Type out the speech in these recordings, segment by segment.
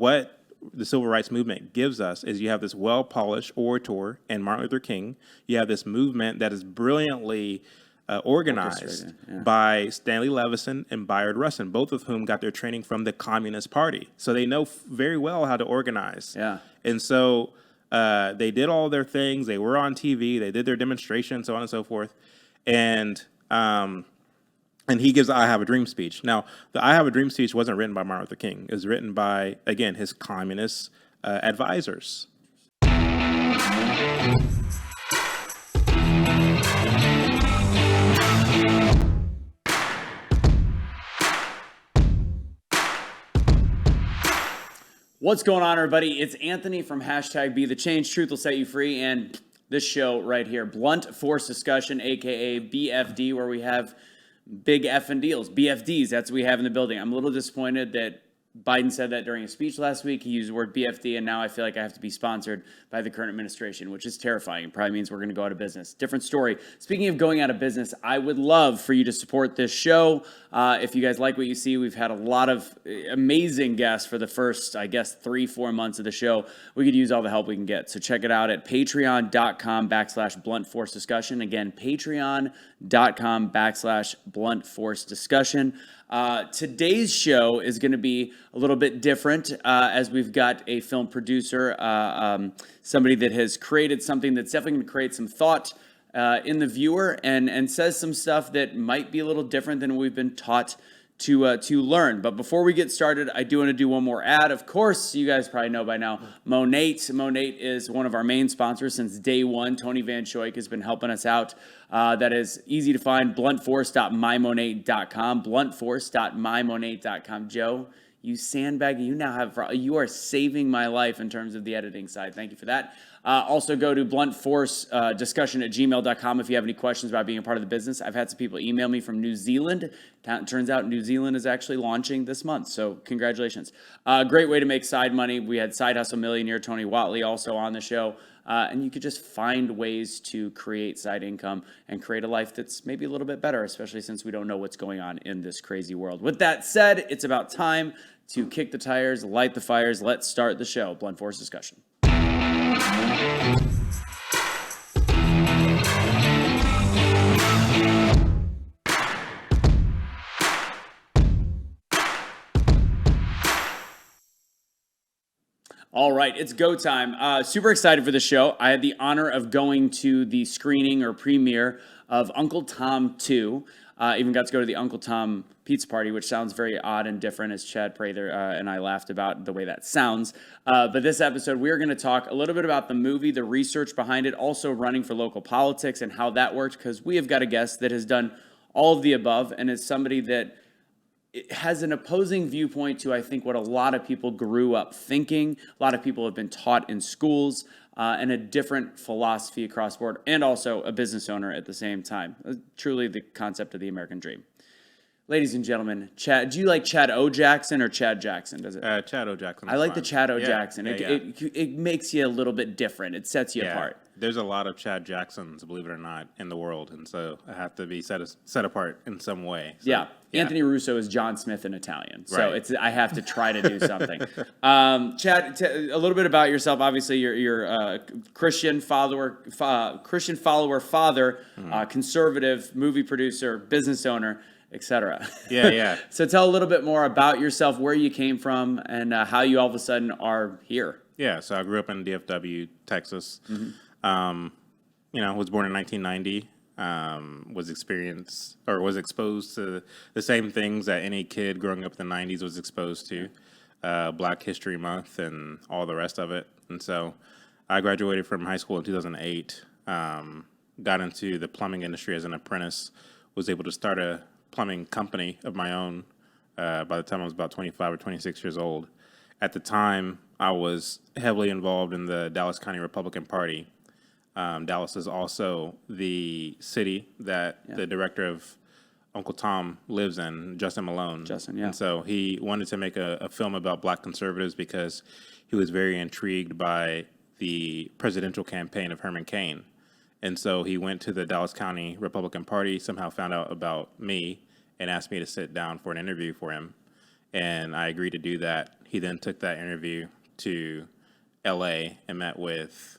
what the civil rights movement gives us is you have this well-polished orator and Martin Luther King. You have this movement that is brilliantly organized by Stanley Levison and Bayard Rustin, both of whom got their training from the Communist Party. So they know very well how to organize. Yeah. And so they did all their things. They were on TV. They did their demonstrations, so on and so forth. And he gives the I Have a Dream speech. Now, the I Have a Dream speech wasn't written by Martin Luther King. It was written by, again, his communist advisors. What's going on, everybody? It's Anthony from #BeTheChange. Truth will set you free. And this show right here, Blunt Force Discussion, a.k.a. BFD, where we have big effing deals. BFDs, that's what we have in the building. I'm a little disappointed that Biden said that during a speech last week. He used the word BFD, and now I feel like I have to be sponsored by the current administration, which is terrifying. It probably means we're going to go out of business. Different story. Speaking of going out of business, I would love for you to support this show. If you guys like what you see, we've had a lot of amazing guests for the first, 3-4 months of the show. We could use all the help we can get. So check it out at patreon.com/bluntforcediscussion. Again, patreon.com/bluntforcediscussion. Today's show is going to be a little bit different as we've got a film producer, somebody that has created something that's definitely going to create some thought in the viewer and says some stuff that might be a little different than we've been taught to learn. But before we get started, I do want to do one more ad. Of course, you guys probably know by now, Monate. Monate is one of our main sponsors since day one. Tony Van Schoik has been helping us out. That is easy to find, bluntforce.mymonate.com, bluntforce.mymonate.com. Joe, you sandbag, you are saving my life in terms of the editing side. Thank you for that. Also go to bluntforcediscussion@gmail.com if you have any questions about being a part of the business. I've had some people email me from New Zealand. Turns out New Zealand is actually launching this month, so congratulations. Great way to make side money. We had Side Hustle Millionaire Tony Watley also on the show. And you could just find ways to create side income and create a life that's maybe a little bit better, especially since we don't know what's going on in this crazy world. With that said, it's about time to kick the tires, light the fires. Let's start the show. Blunt Force Discussion. All right, it's go time. Super excited for the show. I had the honor of going to the screening or premiere of Uncle Tom 2. Even got to go to the Uncle Tom pizza party, which sounds very odd and different, as Chad Prather and I laughed about the way that sounds. But this episode, we're going to talk a little bit about the movie, the research behind it, also running for local politics and how that worked, because we have got a guest that has done all of the above and is somebody that has an opposing viewpoint to, I think, what a lot of people grew up thinking. A lot of people have been taught in schools, and a different philosophy across the board, and also a business owner at the same time. Truly the concept of the American dream. Ladies and gentlemen, Chad, do you like Chad O. Jackson or Chad Jackson? Does it? Chad O. Jackson. I like the Chad O. Jackson. Yeah, it makes you a little bit different. It sets you apart. There's a lot of Chad Jacksons, believe it or not, in the world, and so I have to be set apart in some way. So, yeah. Anthony Russo is John Smith in Italian, so right. I have to try to do something. Chad, a little bit about yourself. Obviously, you're a Christian father, conservative, movie producer, business owner, etc. Yeah. So tell a little bit more about yourself, where you came from, and how you all of a sudden are here. Yeah, so I grew up in DFW, Texas. Mm-hmm. Was born in 1990. Was exposed to the same things that any kid growing up in the 90s was exposed to, Black History Month and all the rest of it. And so I graduated from high school in 2008, got into the plumbing industry as an apprentice, was able to start a plumbing company of my own by the time I was about 25 or 26 years old. At the time, I was heavily involved in the Dallas County Republican Party. Dallas is also the city that the director of Uncle Tom lives in, Justin Malone. And so he wanted to make a film about Black conservatives because he was very intrigued by the presidential campaign of Herman Cain. And so he went to the Dallas County Republican Party, somehow found out about me, and asked me to sit down for an interview for him. And I agreed to do that. he then took that interview to L.A. and met with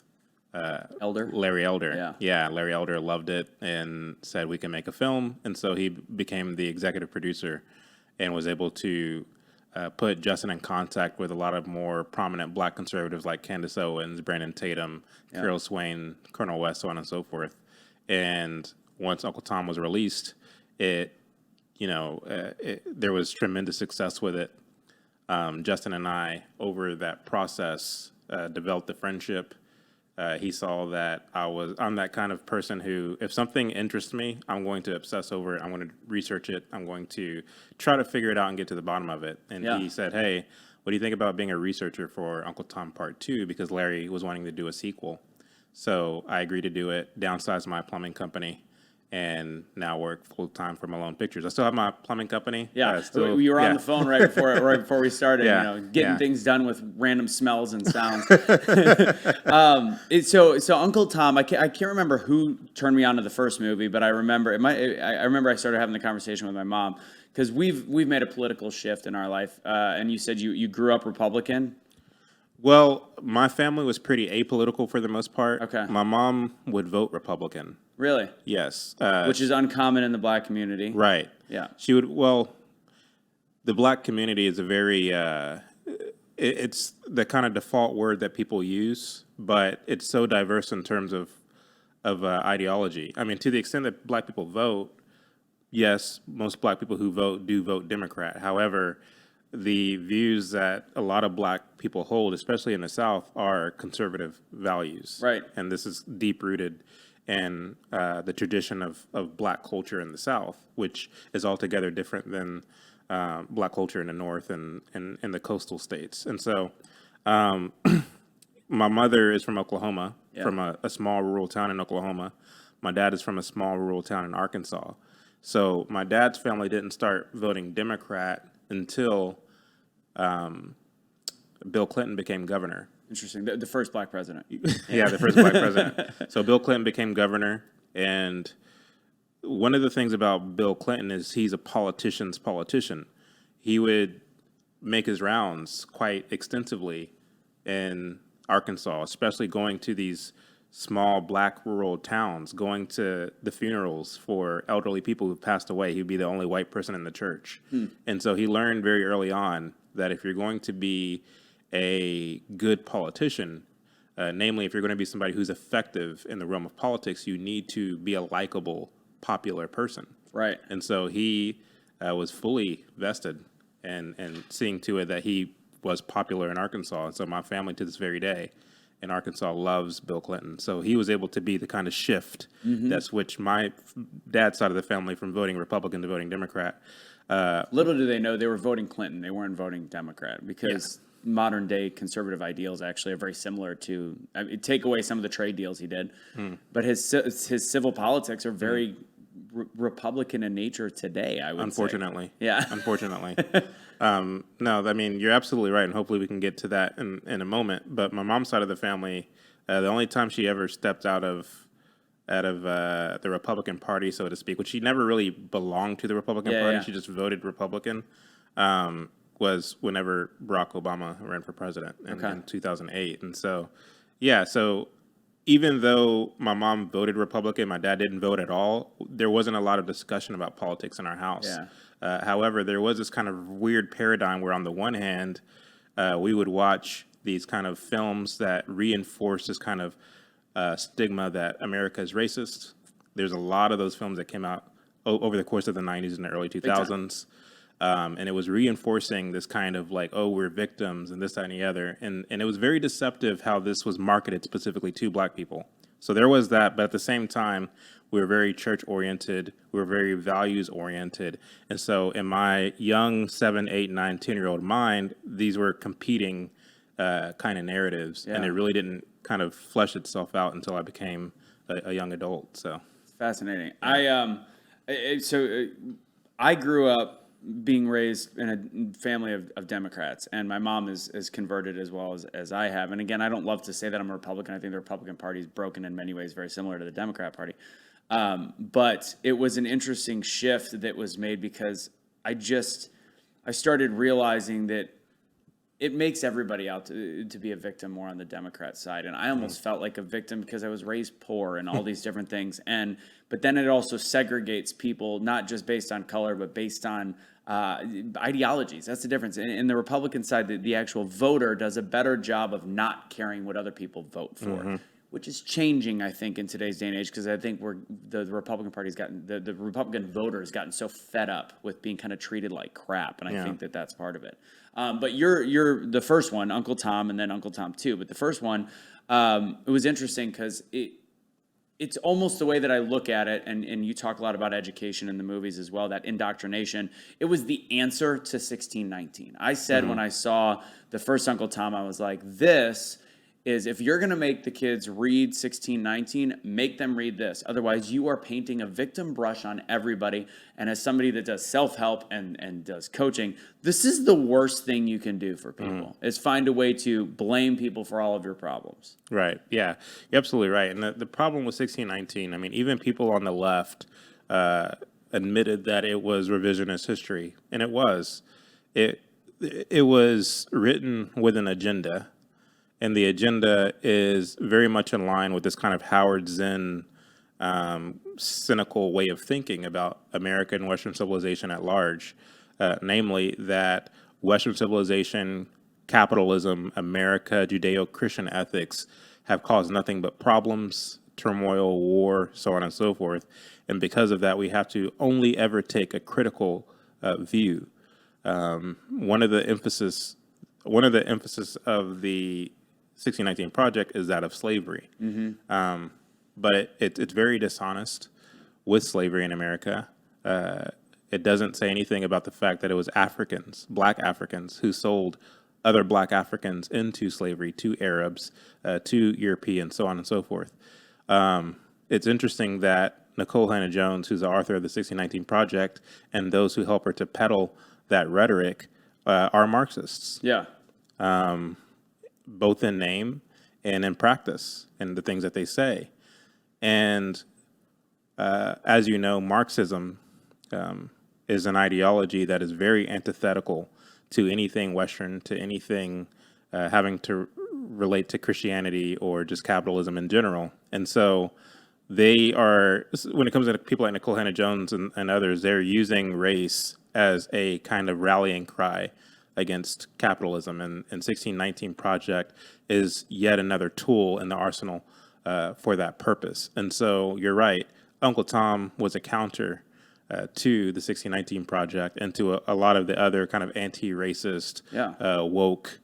Elder. Larry Elder. Yeah. Yeah, Larry Elder loved it and said we can make a film. And so he became the executive producer and was able to put Justin in contact with a lot of more prominent black conservatives like Candace Owens, Brandon Tatum, Carol Swain, Colonel West, so on and so forth. And once Uncle Tom was released, there was tremendous success with it. Justin and I, over that process, developed a friendship. He saw that I'm that kind of person who, if something interests me, I'm going to obsess over it. I'm going to research it. I'm going to try to figure it out and get to the bottom of it. And he said, hey, what do you think about being a researcher for Uncle Tom Part 2? Because Larry was wanting to do a sequel. So I agreed to do it, downsized my plumbing company, and now work full time for Malone Pictures. I still have my plumbing company. Yeah, we were on the phone right before we started. Getting things done with random smells and sounds. So Uncle Tom, I can't remember who turned me on to the first movie, but I remember I started having the conversation with my mom because we've made a political shift in our life. And you said you grew up Republican. Well, my family was pretty apolitical for the most part. Okay. My mom would vote Republican. Really? Yes. Which is uncommon in the black community. Right. Yeah. She would, the black community is a very, it's the kind of default word that people use, but it's so diverse in terms of ideology. I mean, to the extent that black people vote, yes, most black people who vote do vote Democrat. However, the views that a lot of black people hold, especially in the South, are conservative values. Right. And this is deep-rooted in the tradition of black culture in the South, which is altogether different than black culture in the North and in the coastal states. And so my mother is from Oklahoma, from a small rural town in Oklahoma. My dad is from a small rural town in Arkansas. So my dad's family didn't start voting Democrat until Bill Clinton became governor. Interesting. The first black president. Yeah, the first black president. So Bill Clinton became governor, and one of the things about Bill Clinton is he's a politician's politician. He would make his rounds quite extensively in Arkansas, especially going to these small black rural towns, going to the funerals for elderly people who passed away. He'd be the only white person in the church. And so he learned very early on that if you're going to be a good politician, namely if you're going to be somebody who's effective in the realm of politics, you need to be a likable, popular person. Right. And so he was fully vested and seeing to it that he was popular in Arkansas. And so my family to this very day in Arkansas loves Bill Clinton. So he was able to be the kind of shift that switched my dad's side of the family from voting Republican to voting Democrat. Little do they know they were voting Clinton. They weren't voting Democrat because modern day conservative ideals actually are very similar to, take away some of the trade deals he did, but his civil politics are very Republican in nature today, I would Unfortunately. say. Yeah. Unfortunately. No, I mean, you're absolutely right, and hopefully we can get to that in a moment. But my mom's side of the family, the only time she ever stepped out of the Republican Party, so to speak, which she never really belonged to the Republican Party, she just voted Republican, was whenever Barack Obama ran for president in 2008. And so, so even though my mom voted Republican, my dad didn't vote at all, there wasn't a lot of discussion about politics in our house. However, there was this kind of weird paradigm where on the one hand, we would watch these kind of films that reinforce this kind of stigma that America is racist. There's a lot of those films that came out over the course of the 90s and the early 2000s. And it was reinforcing this kind of like, oh, we're victims and this, that, and the other. And it was very deceptive how this was marketed specifically to black people. So there was that, but at the same time, we were very church-oriented. We were very values-oriented. And so in my young 7, 8, 9, 10-year-old mind, these were competing kind of narratives. And it really didn't kind of flesh itself out until I became a young adult. So it's fascinating. I grew up being raised in a family of Democrats, and my mom is converted as well as I have. And again, I don't love to say that I'm a Republican. I think the Republican Party is broken in many ways, very similar to the Democrat Party. But it was an interesting shift that was made because I started realizing that it makes everybody out to be a victim more on the Democrat side. And I almost felt like a victim because I was raised poor and all these different things. But then it also segregates people, not just based on color, but based on ideologies. That's the difference. In the Republican side, the actual voter does a better job of not caring what other people vote for. Which is changing, I think, in today's day and age, because I think the Republican Party's gotten the Republican voter has gotten so fed up with being kind of treated like crap, and I think that's part of it. But you're the first one, Uncle Tom, and then Uncle Tom 2. But the first one, it was interesting because it's almost the way that I look at it, and you talk a lot about education in the movies as well, that indoctrination. It was the answer to 1619. I said when I saw the first Uncle Tom, I was like, this is, if you're going to make the kids read 1619, make them read this. Otherwise, you are painting a victim brush on everybody. And as somebody that does self-help and does coaching, this is the worst thing you can do for people, is find a way to blame people for all of your problems. Right. Yeah, you're absolutely right. And the problem with 1619, I mean, even people on the left admitted that it was revisionist history. And it was. It was written with an agenda. And the agenda is very much in line with this kind of Howard Zinn cynical way of thinking about America and Western civilization at large, namely that Western civilization, capitalism, America, Judeo-Christian ethics have caused nothing but problems, turmoil, war, so on and so forth. And because of that, we have to only ever take a critical view. One of the emphasis of the 1619 Project is that of slavery. But it's very dishonest with slavery in America. It doesn't say anything about the fact that it was Africans, black Africans, who sold other black Africans into slavery to Arabs, to Europeans, so on and so forth. It's interesting that Nicole Hannah-Jones, who's the author of the 1619 Project, and those who help her to peddle that rhetoric are Marxists. Yeah. Both in name and in practice and the things that they say. And as you know, Marxism is an ideology that is very antithetical to anything Western, to anything having to relate to Christianity or just capitalism in general. And so they are, when it comes to people like Nicole Hannah-Jones and others, they're using race as a kind of rallying cry against capitalism, and 1619 Project is yet another tool in the arsenal for that purpose. And so you're right, Uncle Tom was a counter to the 1619 Project and to a lot of the other kind of anti-racist, woke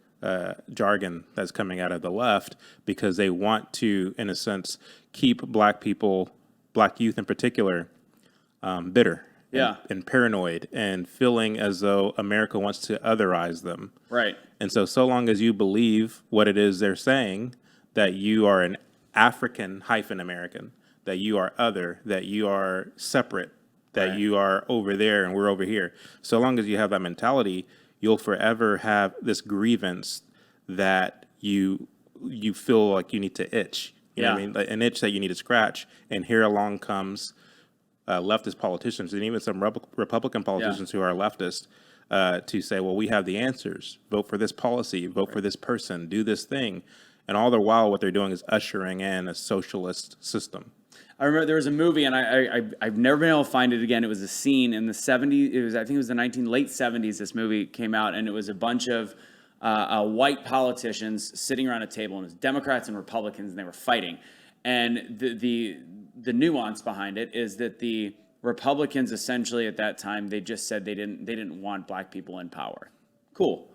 jargon that's coming out of the left, because they want to, in a sense, keep black people, black youth in particular, bitter. And paranoid and feeling as though America wants to otherize them. Right. And so long as you believe what it is they're saying, that you are an African-American, that you are other, that you are separate, that you are over there and we're over here. So long as you have that mentality, you'll forever have this grievance that you feel like you need to itch. You know what I mean? Like an itch that you need to scratch. And here along comes leftist politicians and even some Republican politicians who are leftist to say, well, we have the answers. Vote for this policy, vote for this person, do this thing. And all the while, what they're doing is ushering in a socialist system. I remember there was a movie, and I've never been able to find it again. It was a scene in the 70s. I think it was the late 70s. This movie came out, and it was a bunch of white politicians sitting around a table, and it was Democrats and Republicans, and they were fighting. And the nuance behind it is that the Republicans essentially at that time, they just said they didn't want black people in power. Cool.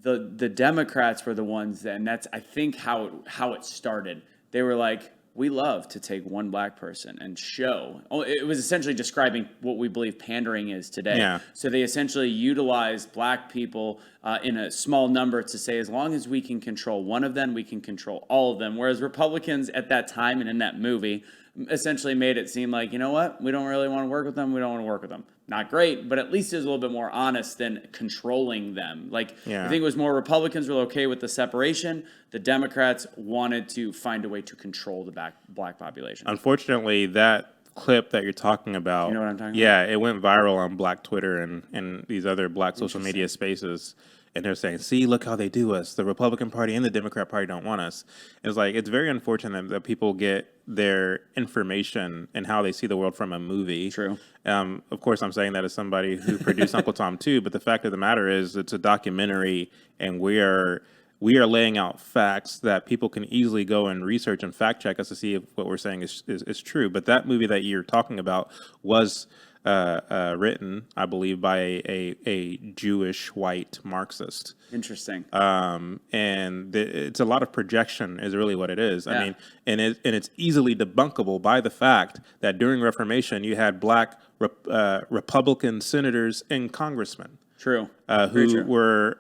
The Democrats were the ones that, and that's I think how it started. They were like, we love to take one black person and show. It was essentially describing what we believe pandering is today. Yeah. So they essentially utilized black people in a small number to say, as long as we can control one of them, we can control all of them. Whereas Republicans at that time and in that movie essentially made it seem like, you know what, we don't really want to work with them. We don't want to work with them. Not great, but at least it was a little bit more honest than controlling them. I think it was more Republicans were okay with the separation. The Democrats wanted to find a way to control the black population. Unfortunately, that clip that you're talking about, you know what I'm talking about? Yeah, it went viral on Black Twitter and these other Black social media spaces. and they're saying, see, look how they do us. The Republican Party and the Democrat Party don't want us. It's like, it's very unfortunate that people get their information and how they see the world from a movie. True. Of course, I'm saying that as somebody who produced Uncle Tom 2, but the fact of the matter is it's a documentary, and we are laying out facts that people can easily go and research and fact check us to see if what we're saying is true. But that movie that you're talking about was written, I believe, by a Jewish white Marxist. Interesting. And it's a lot of projection is really what it is. Yeah. I mean, and it's easily debunkable by the fact that during Reformation you had black Republican senators and congressmen. True. Who were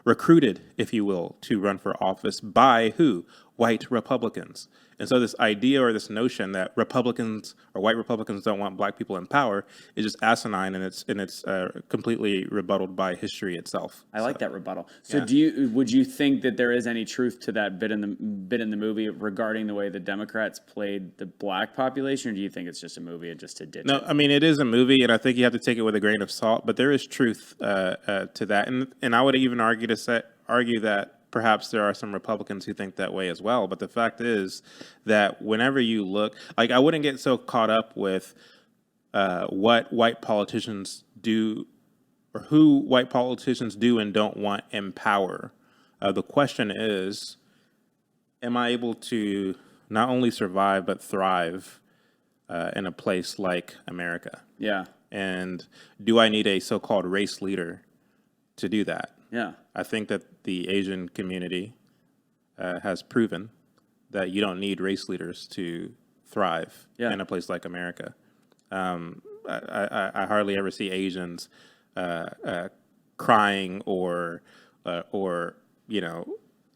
recruited, if you will, to run for office by who? White Republicans. And so this idea or this notion that Republicans or white Republicans don't want black people in power is just asinine, and it's completely rebutted by history itself. I like that rebuttal. So would you think that there is any truth to that bit in the movie regarding the way the Democrats played the black population, or do you think it's just a movie and just to ditch No, it? I mean, it is a movie, and I think you have to take it with a grain of salt, but there is truth to that. And I would even argue that perhaps there are some Republicans who think that way as well. But the fact is that whenever you look, like, I wouldn't get so caught up with what white politicians do or who white politicians do and don't want in power. The question is, am I able to not only survive but thrive in a place like America? Yeah. And do I need a so-called race leader to do that? Yeah. I think that the Asian community has proven that you don't need race leaders to thrive in a place like America. I hardly ever see Asians crying or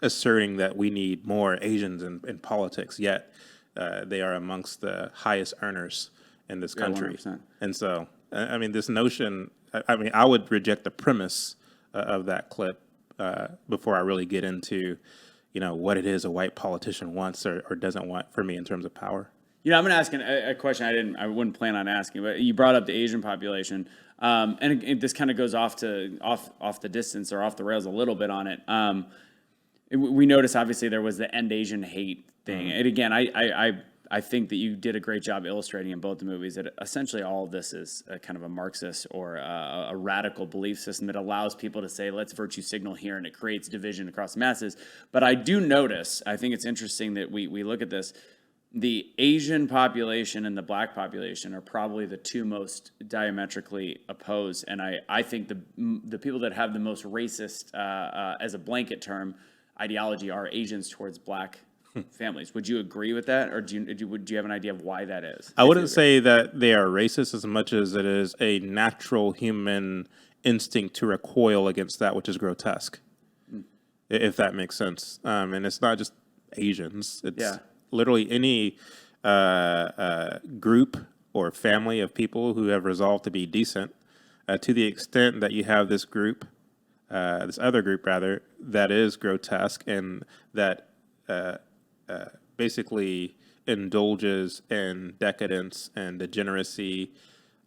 asserting that we need more Asians in politics. Yet they are amongst the highest earners in this country. 100%. And so, I mean, this notion. I mean, I would reject the premise of that clip before I really get into, what it is a white politician wants or doesn't want for me in terms of power. I'm going to ask a question I wouldn't plan on asking, but you brought up the Asian population, and this kind of goes off the distance or off the rails a little bit on it. We noticed obviously there was the end Asian hate thing, and again, I think that you did a great job illustrating in both the movies that essentially all of this is a kind of a Marxist or a radical belief system that allows people to say, let's virtue signal here, and it creates division across the masses. But I do notice, I think it's interesting that we look at this, the Asian population and the black population are probably the two most diametrically opposed. And I think the people that have the most racist, as a blanket term, ideology are Asians towards black families. Would you agree with that, or do you have an idea of why that is? I wouldn't say that they are racist as much as it is a natural human instinct to recoil against that which is grotesque, if that makes sense. And it's not just Asians. It's literally any group or family of people who have resolved to be decent, to the extent that you have this group, this other group rather, that is grotesque and that basically indulges in decadence and degeneracy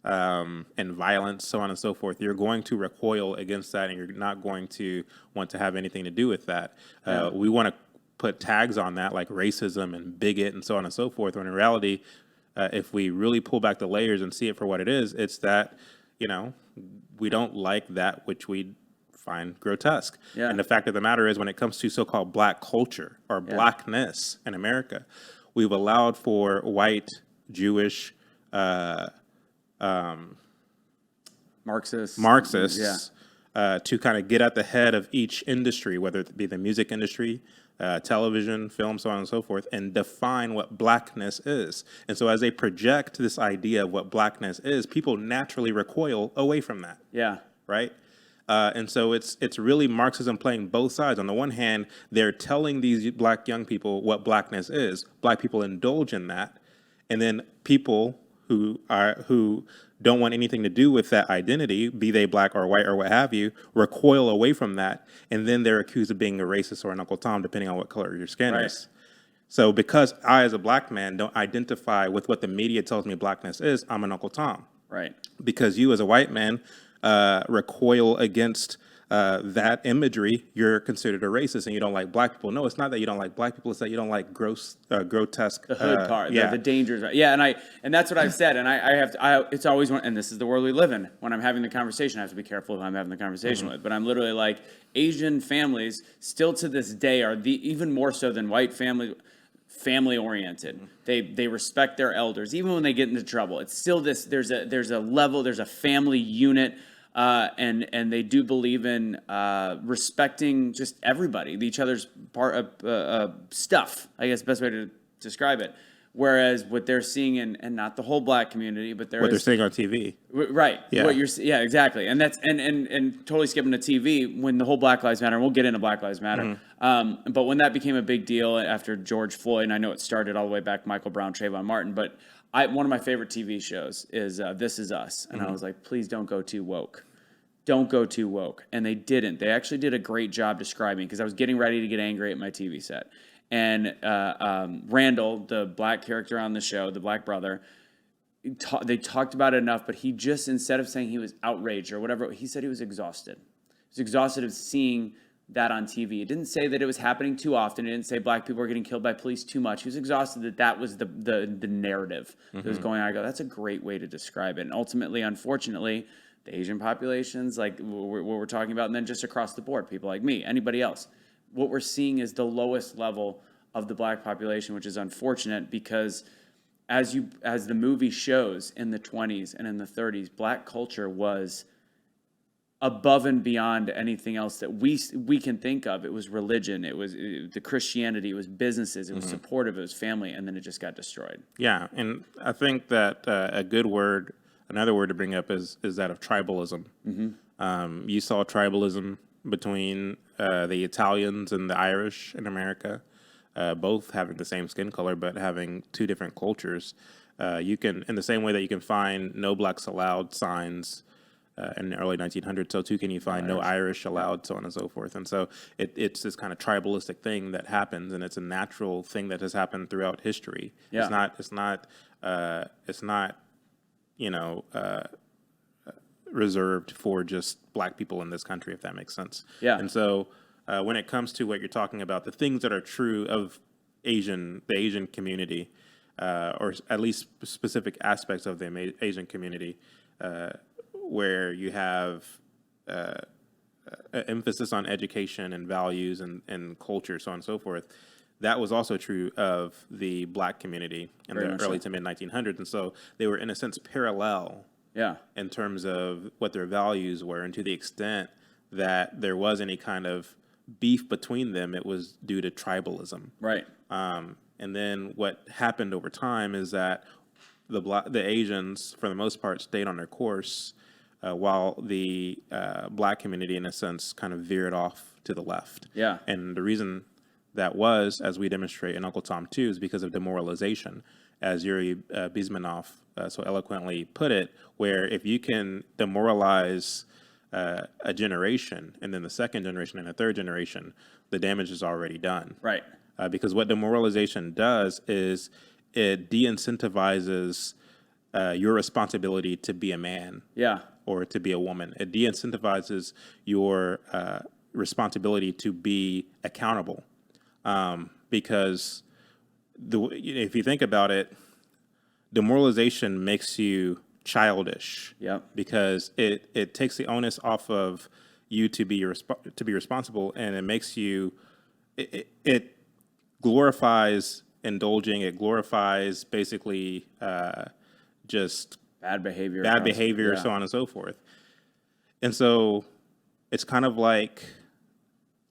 and violence, so on and so forth. You're going to recoil against that, and you're not going to want to have anything to do with that. We want to put tags on that like racism and bigot and so on and so forth, when in reality, if we really pull back the layers and see it for what it is, it's that, we don't like that which we find grotesque. Yeah. And the fact of the matter is, when it comes to so-called black culture or blackness in America, we've allowed for white, Jewish, Marxists to kind of get at the head of each industry, whether it be the music industry, television, film, so on and so forth, and define what blackness is. And so as they project this idea of what blackness is, people naturally recoil away from that. Yeah. Right? And so it's really Marxism playing both sides. On the one hand, they're telling these black young people what blackness is. Black people indulge in that. And then people who don't want anything to do with that identity, be they black or white or what have you, recoil away from that. And then they're accused of being a racist or an Uncle Tom, depending on what color your skin is. So because I, as a black man, don't identify with what the media tells me blackness is, I'm an Uncle Tom. Right. Because you, as a white man, recoil against that imagery, you're considered a racist and you don't like black people. No, it's not that you don't like black people. It's that you don't like grotesque. The hood part, yeah. the dangers. Yeah, and that's what I've said. And I have to, it's always one, and this is the world we live in. When I'm having the conversation, I have to be careful who I'm having the conversation with. But I'm literally like, Asian families still to this day are even more so than white families. Family oriented. They respect their elders, even when they get into trouble. It's still this. There's a level. There's a family unit, and they do believe in respecting just everybody, each other's part of stuff. I guess best way to describe it. Whereas what they're seeing and not the whole black community, but what they're seeing on TV. Right. Yeah. Yeah, exactly. And that's and totally skipping to TV when the whole Black Lives Matter, and we'll get into Black Lives Matter. But when that became a big deal after George Floyd, and I know it started all the way back Michael Brown, Trayvon Martin, but one of my favorite TV shows is This Is Us. And I was like, please don't go too woke. Don't go too woke. And they didn't. They actually did a great job describing, because I was getting ready to get angry at my TV set. And Randall, the black character on the show, the black brother, they talked about it enough, but he just, instead of saying he was outraged or whatever, he said he was exhausted. He was exhausted of seeing that on TV. It didn't say that it was happening too often. It didn't say black people were getting killed by police too much. He was exhausted that was the narrative that was going on. I go, that's a great way to describe it. And ultimately, unfortunately, the Asian populations, like what we're talking about, and then just across the board, people like me, anybody else, what we're seeing is the lowest level of the black population, which is unfortunate, because as the movie shows, in the 20s and in the 30s, black culture was above and beyond anything else that we can think of. It was religion, it was the Christianity, it was businesses, it was supportive, it was family, and then it just got destroyed. Yeah, and I think that another word to bring up is that of tribalism. You saw tribalism between the Italians and the Irish in America, both having the same skin color but having two different cultures. You can, in the same way that you can find no blacks allowed signs in the early 1900s, so too can you find no Irish allowed, so on and so forth. And so it's this kind of tribalistic thing that happens, and it's a natural thing that has happened throughout history. Yeah. It's not reserved for just black people in this country, if that makes sense. Yeah. And so when it comes to what you're talking about, the things that are true of the Asian community, or at least specific aspects of the Asian community, where you have emphasis on education and values and culture, so on and so forth, that was also true of the black community in the early to mid 1900s. And so they were, in a sense, parallel. Yeah. In terms of what their values were, and to the extent that there was any kind of beef between them, it was due to tribalism. Right. And then what happened over time is that the Asians, for the most part, stayed on their course, while the black community, in a sense, kind of veered off to the left. Yeah. And the reason that was, as we demonstrate in Uncle Tom 2, is because of demoralization, as Yuri Bezmenov so eloquently put it, where if you can demoralize a generation, and then the second generation and the third generation, the damage is already done. Right. Because what demoralization does is it de-incentivizes your responsibility to be a man. Yeah. Or to be a woman. It de-incentivizes your responsibility to be accountable. Because if you think about it, demoralization makes you childish. Yep. Because it takes the onus off of you to be responsible, and it makes you it glorifies indulging. It glorifies basically just bad behavior, yeah. So on and so forth. And so it's kind of like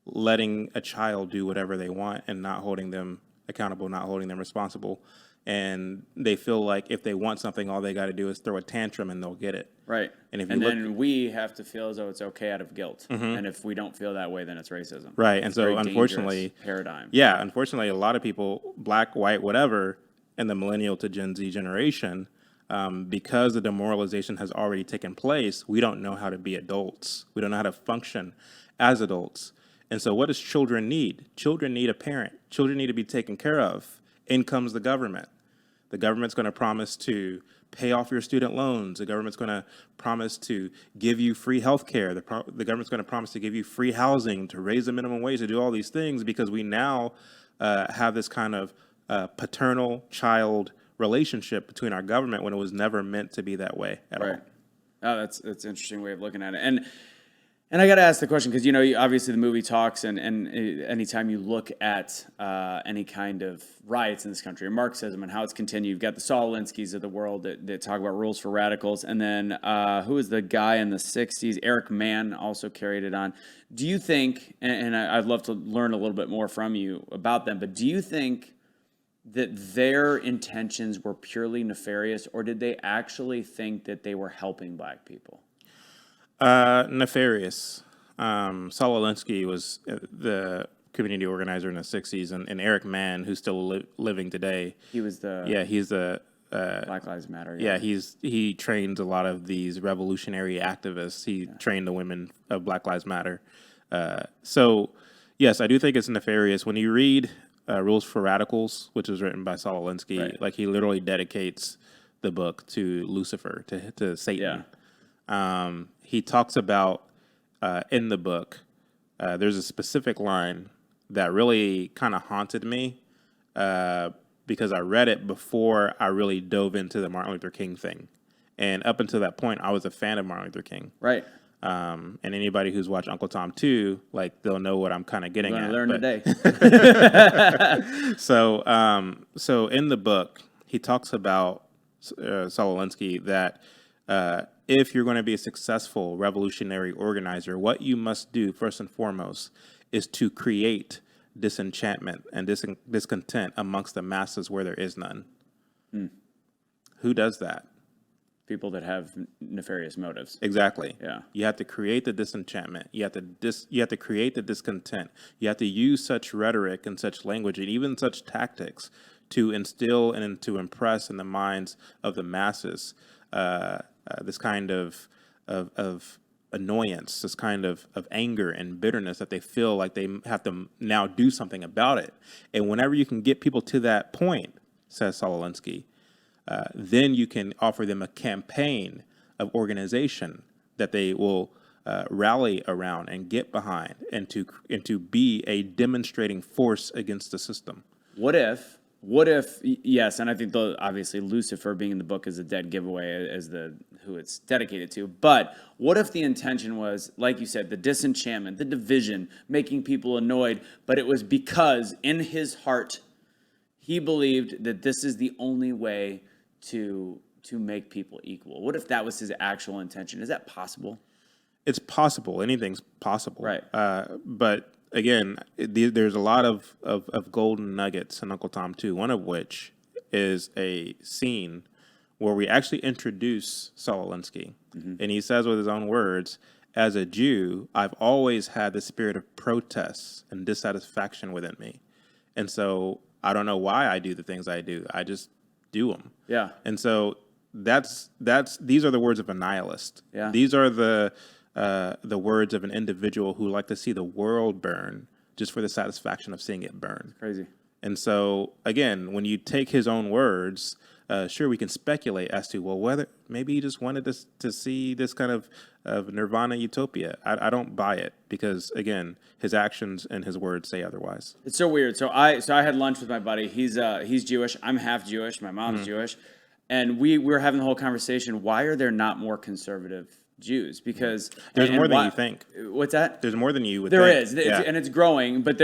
letting a child do whatever they want and not holding them accountable, not holding them responsible. And they feel like if they want something, all they got to do is throw a tantrum and they'll get it. Right. And if then we have to feel as though it's okay out of guilt. And if we don't feel that way, then it's racism. Right. And it's so unfortunately, paradigm. Yeah, unfortunately, a lot of people, black, white, whatever, in the millennial to Gen Z generation, because the demoralization has already taken place, we don't know how to be adults. We don't know how to function as adults. And so what does children need? Children need a parent. Children need to be taken care of. In comes the government. The government's going to promise to pay off your student loans. The government's going to promise to give you free health care. The government's going to promise to give you free housing, to raise the minimum wage, to do all these things, because we now have this kind of paternal-child relationship between our government when it was never meant to be that way at all. Oh, that's an interesting way of looking at it. And I got to ask the question because, obviously the movie talks and anytime you look at any kind of riots in this country or Marxism and how it's continued, you've got the Saul Alinskys of the world that talk about rules for radicals. And then who was the guy in the 60s? Eric Mann also carried it on. Do you think, and I'd love to learn a little bit more from you about them, but do you think that their intentions were purely nefarious, or did they actually think that they were helping black people? Nefarious. Saul Alinsky was the community organizer in the 60s, and Eric Mann, who's still living today. He was he's the Black Lives Matter. Yeah, he trains a lot of these revolutionary activists. He trained the women of Black Lives Matter. So, yes, I do think it's nefarious. When you read Rules for Radicals, which was written by Saul Alinsky, like he literally dedicates the book to Lucifer, to Satan. He talks about in the book, there's a specific line that really kind of haunted me because I read it before I really dove into the Martin Luther King thing. And up until that point, I was a fan of Martin Luther King. Right. And anybody who's watched Uncle Tom 2, like, they'll know what I'm kind of getting at. Learn today. So in the book, he talks about Saul Alinsky that if you're going to be a successful revolutionary organizer, what you must do first and foremost is to create disenchantment and discontent amongst the masses where there is none. Who does that? People that have nefarious motives. Exactly. Yeah. You have to create the disenchantment. You have to create the discontent. You have to use such rhetoric and such language and even such tactics to instill and to impress in the minds of the masses this kind of annoyance, this kind of anger and bitterness that they feel like they have to now do something about it. And whenever you can get people to that point, says Saul Alinsky, then you can offer them a campaign of organization that they will rally around and get behind, and to be a demonstrating force against the system. What if, yes, and I think obviously Lucifer being in the book is a dead giveaway as who it's dedicated to, but what if the intention was, like you said, the disenchantment, the division, making people annoyed, but it was because in his heart, he believed that this is the only way to make people equal? What if that was his actual intention? Is that possible? It's possible. Anything's possible. Right. But again, there's a lot of golden nuggets in Uncle Tom 2, one of which is a scene where we actually introduce Saul Alinsky. And he says with his own words, as a Jew, I've always had the spirit of protest and dissatisfaction within me. And so I don't know why I do the things I do. I just do them. Yeah. And so these are the words of a nihilist. Yeah. These are the words of an individual who like to see the world burn just for the satisfaction of seeing it burn. Crazy. And so, again, when you take his own words, sure, we can speculate as to, well, whether maybe he just wanted to see this kind of nirvana utopia. I don't buy it because, again, his actions and his words say otherwise. It's so weird. So I had lunch with my buddy. He's Jewish. I'm half Jewish. My mom's Jewish. And we were having the whole conversation. Why are there not more conservative Jews? Because there's more than you think. What's that? There's more than you would there think. Is, and it's growing. But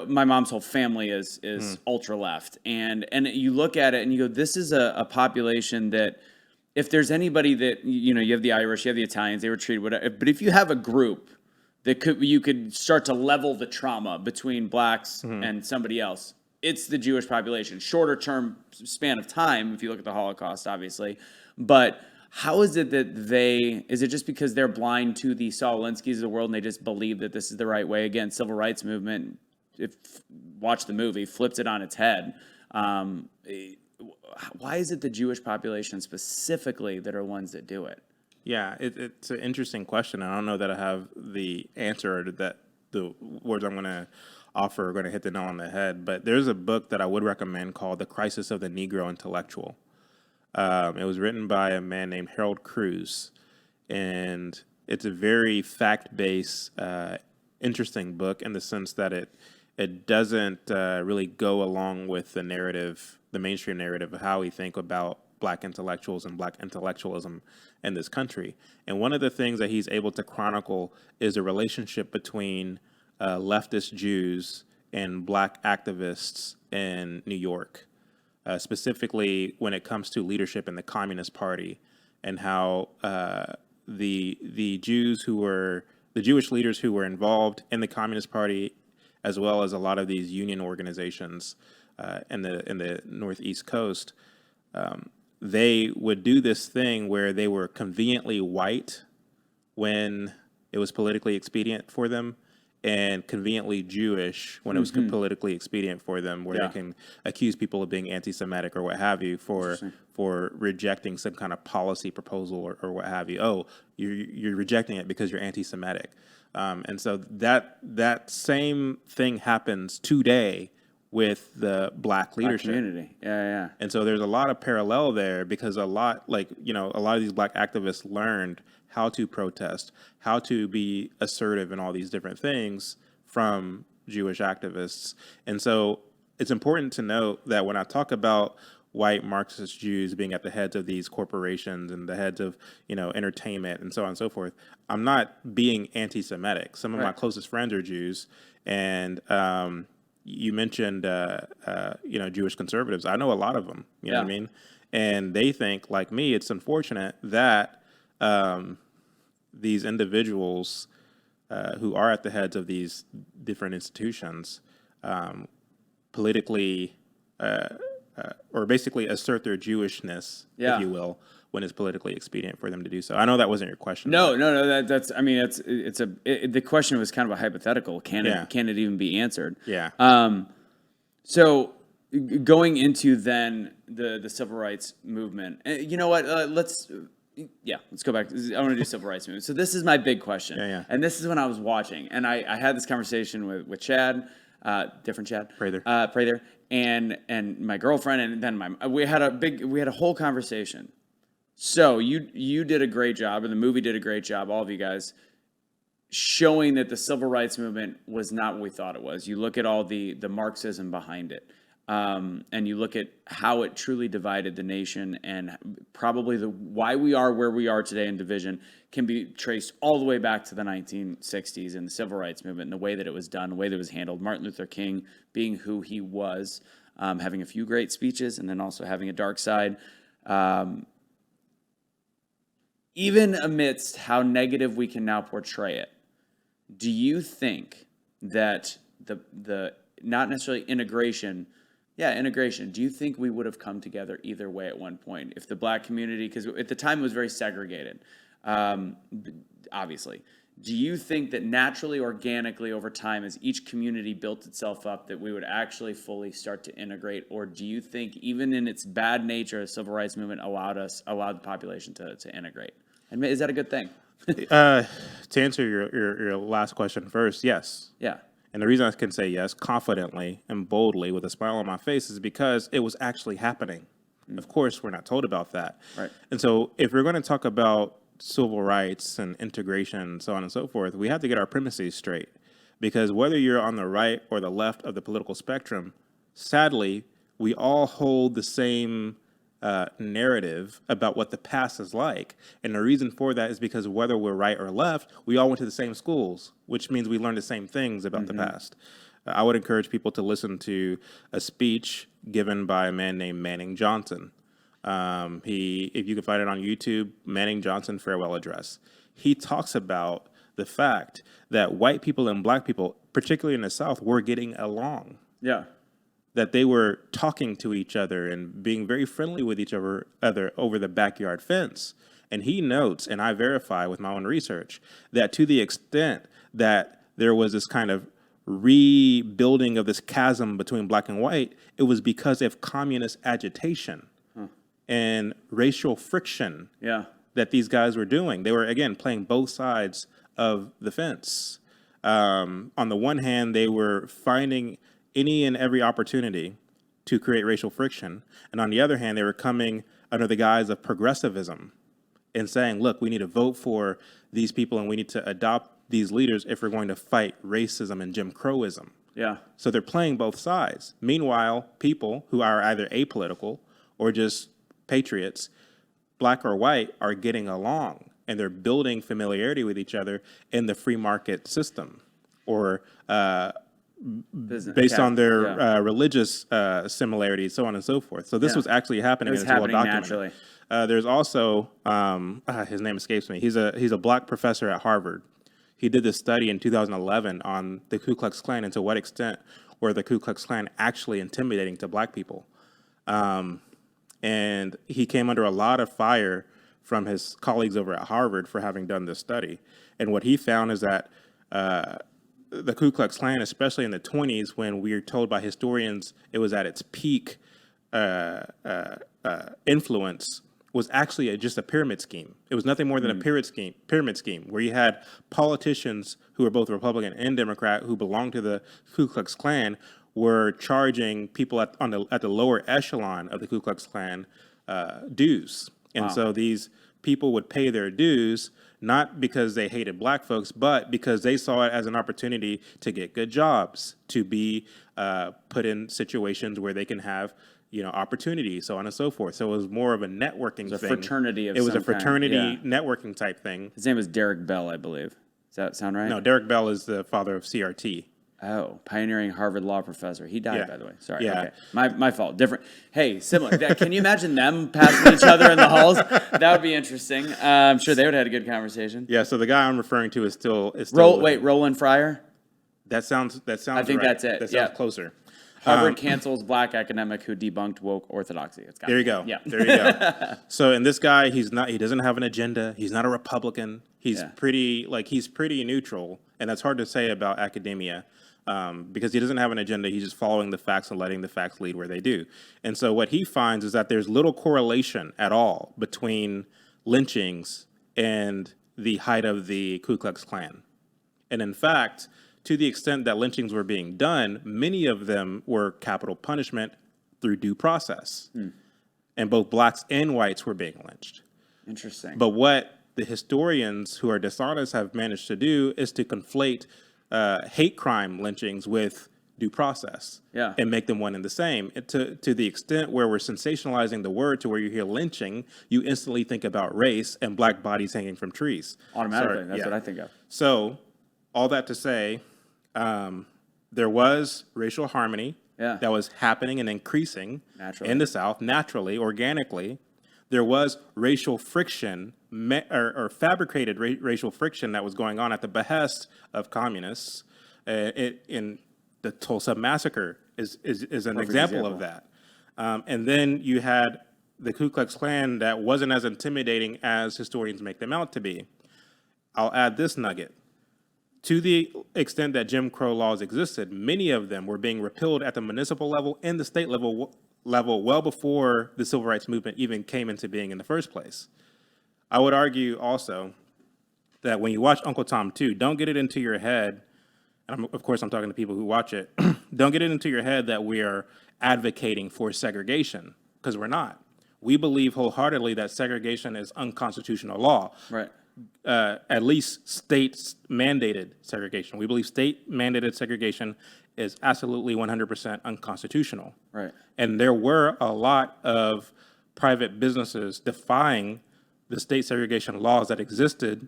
my mom's whole family is ultra left, and you look at it and you go, this is a population that, if there's anybody that you have the Irish, you have the Italians, they were treated whatever. But if you have a group that you could start to level the trauma between blacks and somebody else, it's the Jewish population. Shorter term span of time, if you look at the Holocaust, obviously, but. How is it that is it just because they're blind to the Saul Alinskys of the world and they just believe that this is the right way? Again, civil rights movement, watch the movie, flips it on its head. Why is it the Jewish population specifically that are ones that do it? Yeah, it's an interesting question. I don't know that I have the answer, or that the words I'm going to offer are going to hit the nail on the head. But there's a book that I would recommend called The Crisis of the Negro Intellectual. It was written by a man named Harold Cruz, and it's a very fact-based, interesting book in the sense that it doesn't really go along with the narrative, the mainstream narrative of how we think about Black intellectuals and Black intellectualism in this country. And one of the things that he's able to chronicle is a relationship between leftist Jews and Black activists in New York, specifically when it comes to leadership in the Communist Party, and how the Jews who were the Jewish leaders who were involved in the Communist Party, as well as a lot of these union organizations in the Northeast Coast, they would do this thing where they were conveniently white when it was politically expedient for them, and conveniently Jewish when it was politically expedient for them, where they can accuse people of being anti-Semitic or what have you for rejecting some kind of policy proposal or what have you. Oh, you're rejecting it because you're anti-Semitic. And so that same thing happens today with the Black leadership community. Yeah. And so there's a lot of parallel there, because a lot of these Black activists learned how to protest, how to be assertive and all these different things from Jewish activists. And so it's important to note that when I talk about white Marxist Jews being at the heads of these corporations and the heads of, entertainment and so on and so forth, I'm not being anti-Semitic. Some of my closest friends are Jews, and you mentioned, Jewish conservatives. I know a lot of them, you know what I mean? And they think, like me, it's unfortunate that these individuals who are at the heads of these different institutions politically or basically assert their Jewishness, if you will, when it's politically expedient for them to do so. I know that wasn't your question. No. That's. I mean, the question was kind of a hypothetical. Can it even be answered? Yeah. So going into then the civil rights movement, you know what? Let's go back. I want to do civil rights movement. So this is my big question. Yeah. And this is when I was watching, and I had this conversation with Chad, different Chad, Prather, and my girlfriend, and then we had a whole conversation. So you did a great job, or the movie did a great job, all of you guys, showing that the civil rights movement was not what we thought it was. You look at all the Marxism behind it, and you look at how it truly divided the nation, and probably why we are where we are today in division can be traced all the way back to the 1960s and the civil rights movement, and the way that it was done, the way that it was handled. Martin Luther King being who he was, having a few great speeches, and then also having a dark side. Even amidst how negative we can now portray it, do you think that the not necessarily integration, do you think we would have come together either way at one point if the Black community, because at the time it was very segregated, obviously. Do you think that naturally, organically, over time, as each community built itself up, that we would actually fully start to integrate? Or do you think, even in its bad nature, the civil rights movement allowed the population to integrate? And is that a good thing? To answer your last question first, yes. Yeah. And the reason I can say yes confidently and boldly with a smile on my face is because it was actually happening. Of course, we're not told about that. Right. And so if we're going to talk about civil rights and integration and so on and so forth, we have to get our premises straight. Because whether you're on the right or the left of the political spectrum, sadly, we all hold the same narrative about what the past is like. And the reason for that is because whether we're right or left, we all went to the same schools, which means we learned the same things about the past. I would encourage people to listen to a speech given by a man named Manning Johnson. If you can find it on YouTube, Manning Johnson Farewell Address. He talks about the fact that white people and Black people, particularly in the South, were getting along. Yeah. That they were talking to each other and being very friendly with each other over the backyard fence. And he notes, and I verify with my own research, that to the extent that there was this kind of rebuilding of this chasm between Black and white, it was because of communist agitation and racial friction that these guys were doing. They were, again, playing both sides of the fence. On the one hand, they were finding any and every opportunity to create racial friction. And on the other hand, they were coming under the guise of progressivism and saying, look, we need to vote for these people and we need to adopt these leaders if we're going to fight racism and Jim Crowism. Yeah. So they're playing both sides. Meanwhile, people who are either apolitical or just patriots, black or white, are getting along and they're building familiarity with each other in the free market system, or based on their religious similarities, so on and so forth. So this was actually happening. It was and it's happening well documented. naturally. There's also his name escapes me. He's a black professor at Harvard. He did this study in 2011 on the Ku Klux Klan and to what extent were the Ku Klux Klan actually intimidating to black people. And he came under a lot of fire from his colleagues over at Harvard for having done this study. And what he found is that the Ku Klux Klan, especially in the 20s, when we are told by historians it was at its peak influence, was actually just a pyramid scheme. It was nothing more than a pyramid scheme where you had politicians who were both Republican and Democrat who belonged to the Ku Klux Klan were charging people at the lower echelon of the Ku Klux Klan dues. And so these people would pay their dues not because they hated black folks, but because they saw it as an opportunity to get good jobs, to be put in situations where they can have opportunity, so on and so forth. So it was more of a networking thing. Fraternity of It was some a fraternity kind. Yeah. networking type thing. His name was Derek Bell, I believe. Does that sound right? No, Derek Bell is the father of CRT. Oh, pioneering Harvard law professor. He died, by the way. Sorry. Yeah. Okay. My fault. Different. Hey, similar. Can you imagine them passing each other in the halls? That would be interesting. I'm sure they would have had a good conversation. Yeah. So the guy I'm referring to is still. Roland Fryer. That sounds. I think right. that's it. That sounds closer. Harvard cancels black academic who debunked woke orthodoxy. There you go. Yeah. There you go. So, and this guy, he doesn't have an agenda. He's not a Republican. He's pretty neutral, and that's hard to say about academia because he doesn't have an agenda. He's just following the facts and letting the facts lead where they do. And so what he finds is that there's little correlation at all between lynchings and the height of the Ku Klux Klan. And in fact, to the extent that lynchings were being done, many of them were capital punishment through due process. And both blacks and whites were being lynched. Interesting. But what the historians who are dishonest have managed to do is to conflate hate crime lynchings with due process and make them one and the same. To the extent where we're sensationalizing the word to where you hear lynching, you instantly think about race and black bodies hanging from trees. Automatically, that's what I think of. So all that to say, there was racial harmony that was happening and increasing in the South naturally, organically. There was racial friction or fabricated racial friction that was going on at the behest of communists. In the Tulsa Massacre is an example of that. And then you had the Ku Klux Klan that wasn't as intimidating as historians make them out to be. I'll add this nugget. To the extent that Jim Crow laws existed, many of them were being repealed at the municipal level and the state level well before the civil rights movement even came into being in the first place. I would argue also that when you watch Uncle Tom 2, don't get it into your head, and of course I'm talking to people who watch it, don't get it into your head that we are advocating for segregation, because we're not. We believe wholeheartedly that segregation is unconstitutional law. Right. At least state-mandated segregation. We believe state-mandated segregation is absolutely 100% unconstitutional. Right. And there were a lot of private businesses defying the state segregation laws that existed,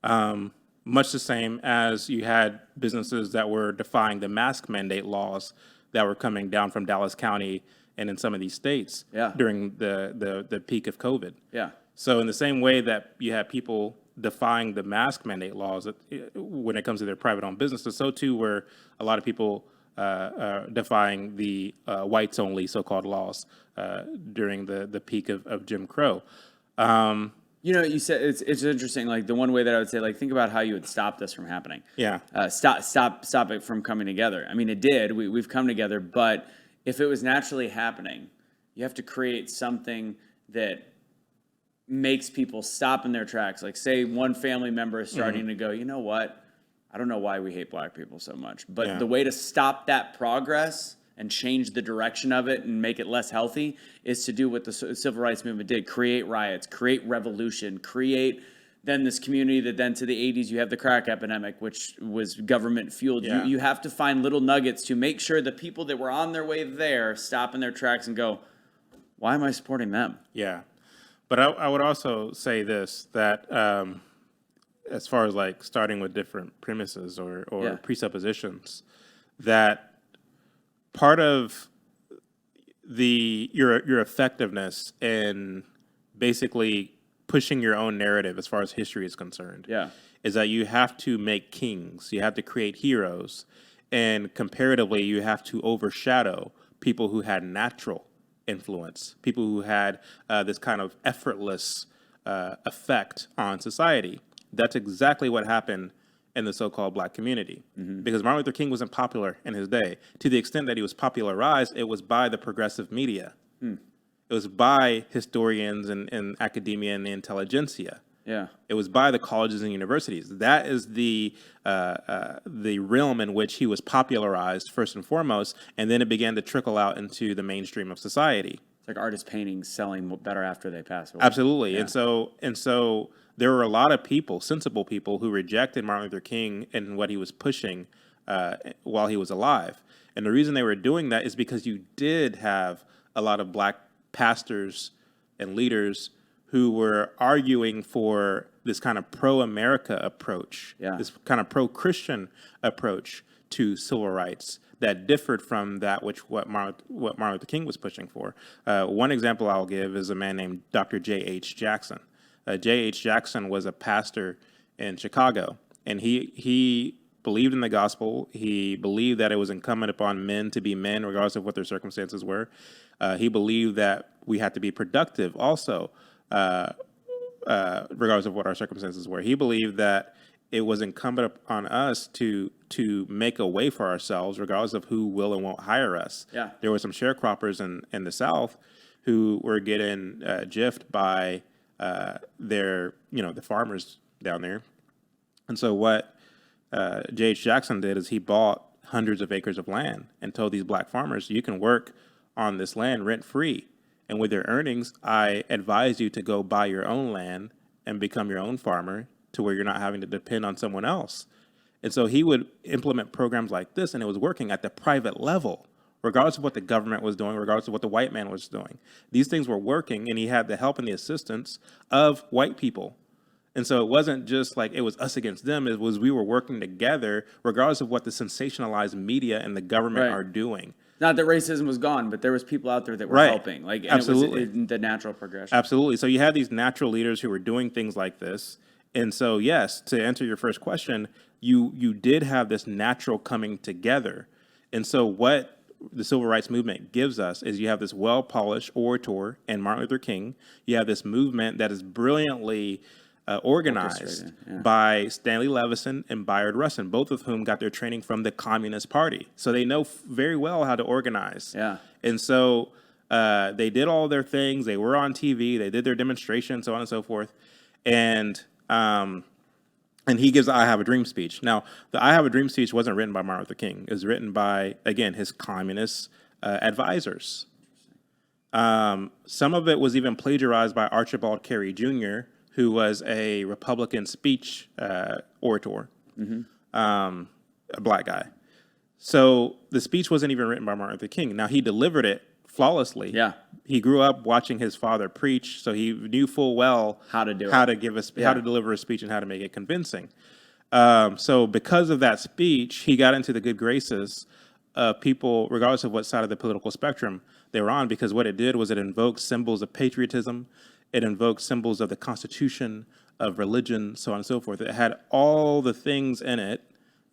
much the same as you had businesses that were defying the mask mandate laws that were coming down from Dallas County and in some of these states during the peak of COVID. Yeah. So in the same way that you have people defying the mask mandate laws when it comes to their private-owned businesses, so too were a lot of people defying the whites-only so-called laws during the peak of Jim Crow. You said it's interesting. Like the one way that I would say, like, think about how you would stop this from happening. Yeah. Stop it from coming together. I mean, it did. We've come together, but if it was naturally happening, you have to create something that makes people stop in their tracks. Like, say one family member is starting to go, you know what? I don't know why we hate black people so much, but the way to stop that progress and change the direction of it and make it less healthy is to do what the civil rights movement did: create riots, create revolution, create then this community that then to the 80s you have the crack epidemic, which was government fueled. Yeah. You have to find little nuggets to make sure the people that were on their way there stop in their tracks and go, why am I supporting them? Yeah. But I would also say this, that as far as like starting with different premises or presuppositions, that part of your effectiveness in basically pushing your own narrative as far as history is concerned is that you have to make kings, you have to create heroes, and comparatively you have to overshadow people who had natural influence, people who had this kind of effortless effect on society. That's exactly what happened in the so-called black community, because Martin Luther King wasn't popular in his day. To the extent that he was popularized, it was by the progressive media. It was by historians and academia and the intelligentsia. Yeah. It was by the colleges and universities. That is the realm in which he was popularized first and foremost, and then it began to trickle out into the mainstream of society. It's like artist paintings selling better after they pass away. Absolutely. Yeah. And so there were a lot of people, sensible people, who rejected Martin Luther King and what he was pushing while he was alive. And the reason they were doing that is because you did have a lot of black pastors and leaders who were arguing for this kind of pro-America approach, this kind of pro-Christian approach to civil rights that differed from that what Martin Luther King was pushing for. One example I'll give is a man named Dr. J.H. Jackson. J.H. Jackson was a pastor in Chicago, and he believed in the gospel. He believed that it was incumbent upon men to be men, regardless of what their circumstances were. He believed that we had to be productive also, regardless of what our circumstances were. He believed that it was incumbent upon us to make a way for ourselves, regardless of who will and won't hire us. Yeah. There were some sharecroppers in the South who were getting gyffed by the farmers down there. And so what J.H. Jackson did is he bought hundreds of acres of land and told these black farmers, you can work on this land rent-free. And with your earnings, I advise you to go buy your own land and become your own farmer to where you're not having to depend on someone else. And so he would implement programs like this, and it was working at the private level, regardless of what the government was doing, regardless of what the white man was doing. These things were working, and he had the help and the assistance of white people. And so it wasn't just like it was us against them. It was we were working together, regardless of what the sensationalized media and the government are doing. Not that racism was gone, but there was people out there that were helping. Like, and absolutely, it was the natural progression. Absolutely. So you had these natural leaders who were doing things like this. And so, yes, to answer your first question, you did have this natural coming together. And so what the civil rights movement gives us is you have this well-polished orator and Martin Luther King. You have this movement that is brilliantly organized by Stanley Levison and Bayard Rustin, both of whom got their training from the Communist Party. So they know very well how to organize. Yeah. And so they did all their things. They were on TV. They did their demonstrations, so on and so forth. And he gives the I Have a Dream speech. Now, the I Have a Dream speech wasn't written by Martin Luther King. It was written by, again, his communist advisors. Some of it was even plagiarized by Archibald Carey Jr., who was a Republican speech orator, a black guy. So the speech wasn't even written by Martin Luther King. Now, he delivered it flawlessly. Yeah. He grew up watching his father preach, so he knew full well how to deliver a speech and how to make it convincing. So because of that speech, he got into the good graces of people, regardless of what side of the political spectrum they were on, because what it did was it invoked symbols of patriotism. It invoked symbols of the Constitution, of religion, so on and so forth. It had all the things in it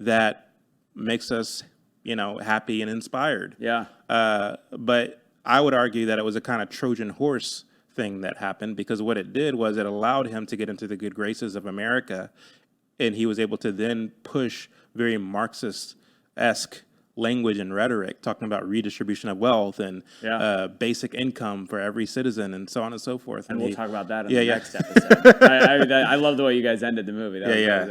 that makes us, happy and inspired. Yeah. But I would argue that it was a kind of Trojan horse thing that happened, because what it did was it allowed him to get into the good graces of America, and he was able to then push very Marxist-esque language and rhetoric, talking about redistribution of wealth and basic income for every citizen and so on and so forth. And we'll talk about that in the next episode. I love the way you guys ended the movie.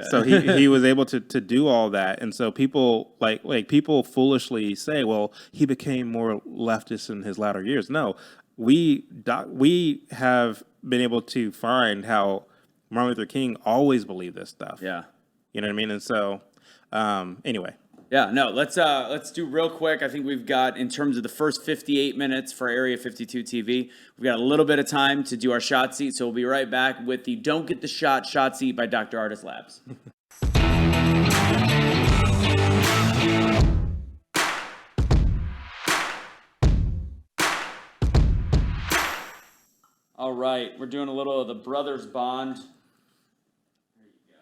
So he was able to do all that. And so people like people foolishly say, well, he became more leftist in his latter years. No, we have been able to find how Martin Luther King always believed this stuff. Yeah. You know what I mean? And so, anyway. Yeah, no, let's do real quick. I think we've got, in terms of the first 58 minutes for Area 52 TV, we've got a little bit of time to do our shot seat. So we'll be right back with the Don't Get the Shot seat by Dr. Artist Labs. All right, we're doing a little of the Brothers Bond. There you go.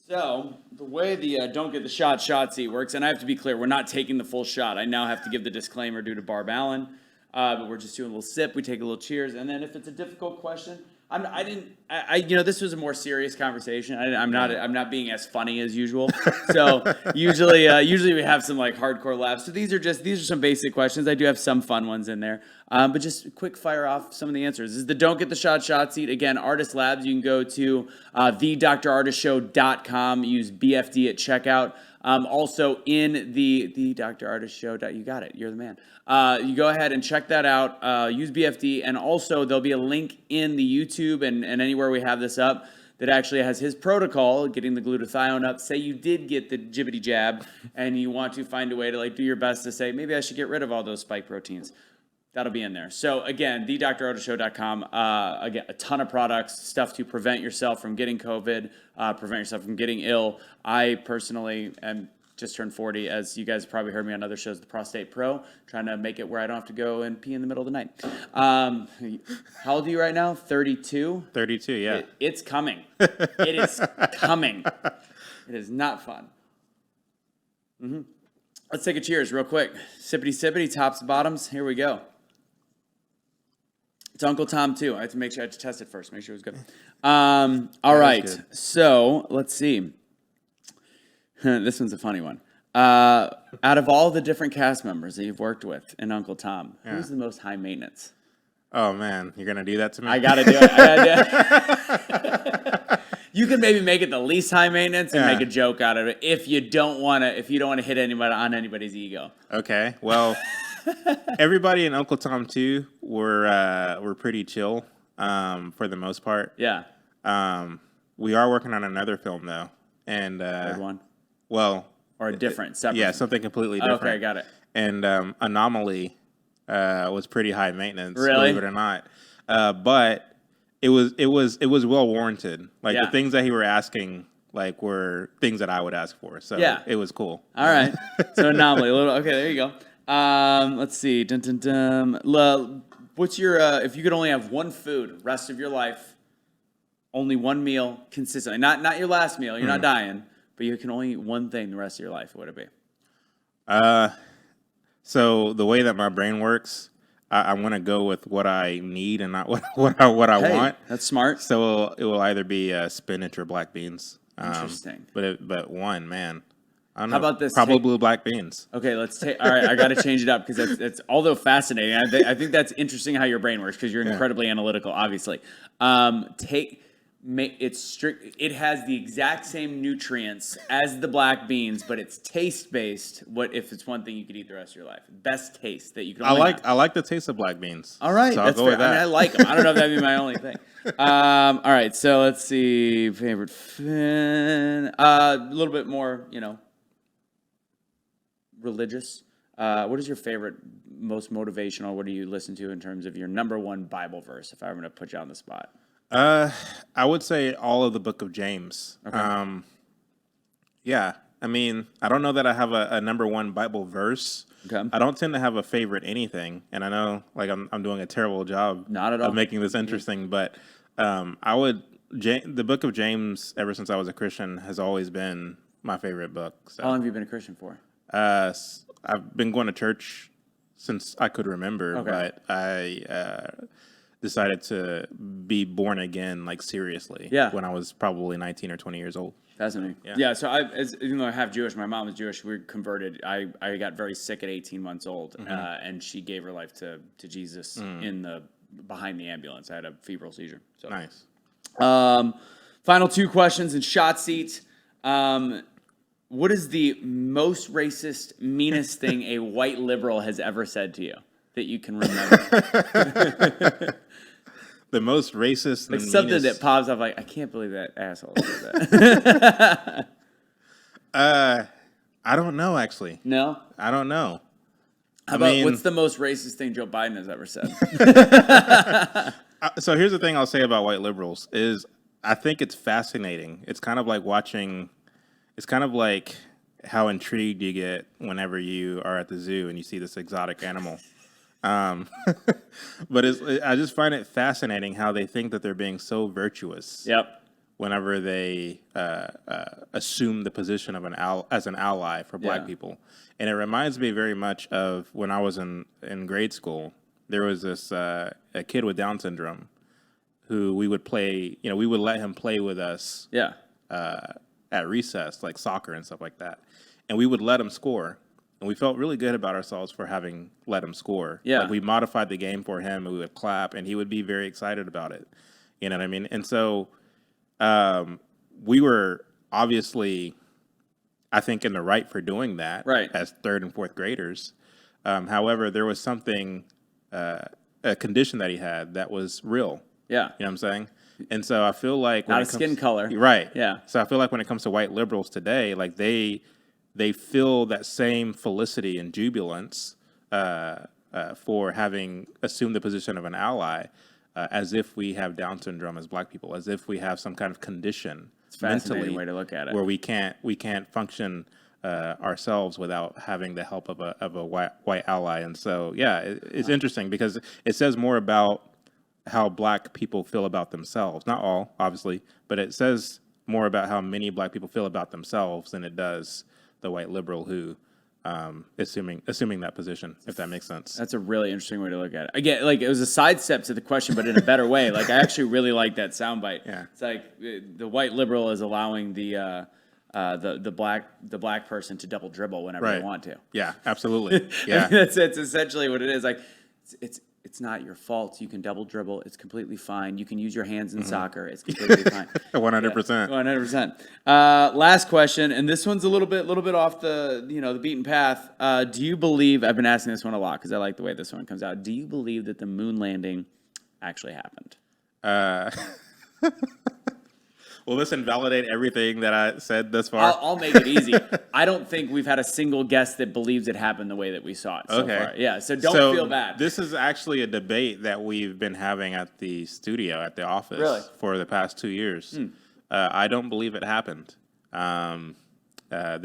So, the way the Don't Get the Shot seat works, and I have to be clear, we're not taking the full shot. I now have to give the disclaimer due to Barb Allen, but we're just doing a little sip. We take a little cheers, and then if it's a difficult question, this was a more serious conversation. I'm not being as funny as usual. So usually we have some like hardcore laughs. So these are some basic questions. I do have some fun ones in there. But just quick fire off some of the answers. This is the Don't Get the Shot seat. Again, Artist Labs. You can go to thedrartistshow.com. Use BFD at checkout. Also in the Dr. Artist Show. You got it. You're the man. You go ahead and check that out. Use BFD, and also there'll be a link in the YouTube and anywhere we have this up that actually has his protocol, getting the glutathione up. Say you did get the jibbity jab, and you want to find a way to like do your best to say, maybe I should get rid of all those spike proteins. That'll be in there. So again, thedrartistshow.com. Again, a ton of products, stuff to prevent yourself from getting COVID, prevent yourself from getting ill. I personally am just turned 40, as you guys probably heard me on other shows, the Prostate Pro, trying to make it where I don't have to go and pee in the middle of the night. How old are you right now? 32? 32, yeah. It's coming. It is coming. It is not fun. Mm-hmm. Let's take a cheers real quick. Sippity sippity, tops and bottoms. Here we go. It's Uncle Tom, too. I have to make sure I had to test it first, make sure it was good. All right. Good. So let's see. This one's a funny one. Out of all the different cast members that you've worked with in Uncle Tom, who's the most high maintenance? Oh, man. You're going to do that to me? I got to do it. You can maybe make it the least high maintenance and make a joke out of it if you don't want to hit anybody on anybody's ego. Okay. Well, everybody in Uncle Tom 2 were pretty chill for the most part. Yeah. We are working on another film, though. And Good one. Well, or a different, separate. Yeah, something completely different. Okay, got it. And Anomaly was pretty high maintenance, really? Believe it or not. But it was well warranted. Like the things that he were asking, like were things that I would ask for. So it was cool. All right. So Anomaly, okay, there you go. Let's see. What's your if you could only have one food rest of your life, only one meal consistently, not your last meal, you're not dying. But you can only eat one thing the rest of your life. What would it be? So the way that my brain works, I want to go with what I need and not what I want. That's smart. So it will either be spinach or black beans. Interesting. But one, man. I don't know. How about this? Probably black beans. Okay, let's take. All right, I got to change it up because it's although fascinating. I think that's interesting how your brain works because you're incredibly analytical, obviously. It's strict. It has the exact same nutrients as the black beans, but it's taste based. What if it's one thing you could eat the rest of your life? Best taste that you can. I like the taste of black beans. All right, so that's fair. I like them. I don't know if that'd be my only thing. All right, so let's see. Favorite fin. A little bit more, religious. What is your favorite, most motivational? What do you listen to in terms of your number one Bible verse? If I were going to put you on the spot. I would say all of the Book of James. Okay. Yeah, I mean, I don't know that I have a number one Bible verse. Okay. I don't tend to have a favorite anything, and I know like I'm doing a terrible job. Not at all. Of making this interesting, but the Book of James, ever since I was a Christian, has always been my favorite book. So. How long have you been a Christian for? I've been going to church since I could remember, but decided to be born again, like seriously. Yeah. When I was probably 19 or 20 years old. Fascinating. Yeah. So even though I'm half Jewish, my mom is Jewish. We were converted. I got very sick at 18 months old, and she gave her life to Jesus behind the ambulance. I had a febrile seizure. So Nice. Final two questions in shot seat. What is the most racist, meanest thing a white liberal has ever said to you that you can remember? The most racist, Like and something meanest- that pops up like, I can't believe that asshole said that. I don't know, actually. No? I don't know. How about what's the most racist thing Joe Biden has ever said? So here's the thing I'll say about white liberals is I think it's fascinating. It's kind of like how intrigued you get whenever you are at the zoo and you see this exotic animal. But I just find it fascinating how they think that they're being so virtuous. Yep. Whenever they assume the position of as an ally for black people. And it reminds me very much of when I was in grade school. There was this a kid with Down syndrome who we would let him play with us Yeah. at recess, like soccer and stuff like that. And we would let him score. And we felt really good about ourselves for having let him score. Yeah. Like we modified the game for him and we would clap and he would be very excited about it. You know what I mean? And so we were obviously, I think, in the right for doing that as third and fourth graders. However, there was something, a condition that he had that was real. Yeah. You know what I'm saying? And so I feel like Not a skin color. Right. Yeah. So I feel like when it comes to white liberals today, like they feel that same felicity and jubilance for having assumed the position of an ally, as if we have Down syndrome as black people, as if we have some kind of condition Fascinating way to look at it. where we can't function ourselves without having the help of a white ally. And so it's interesting because it says more about how black people feel about themselves. Not all, obviously, but it says more about how many black people feel about themselves than it does the white liberal who assuming that position, if that makes sense. That's a really interesting way to look at it. Again, like it was a sidestep to the question, but in a better way. Like I actually really like that soundbite. Yeah. It's like the white liberal is allowing the black person to double dribble whenever they want to. Yeah, absolutely. Yeah. I mean, that's essentially what it is. Like it's not your fault. You can double dribble. It's completely fine. You can use your hands in soccer. It's completely fine. 100%. 100%. Last question, and this one's a little bit off the beaten path. Do you believe? I've been asking this one a lot because I like the way this one comes out. Do you believe that the moon landing actually happened? Will this invalidate everything that I said thus far? I'll make it easy. I don't think we've had a single guest that believes it happened the way that we saw it so far. Yeah, so don't feel bad. This is actually a debate that we've been having at the studio, at the office, for the past 2 years. I don't believe it happened. The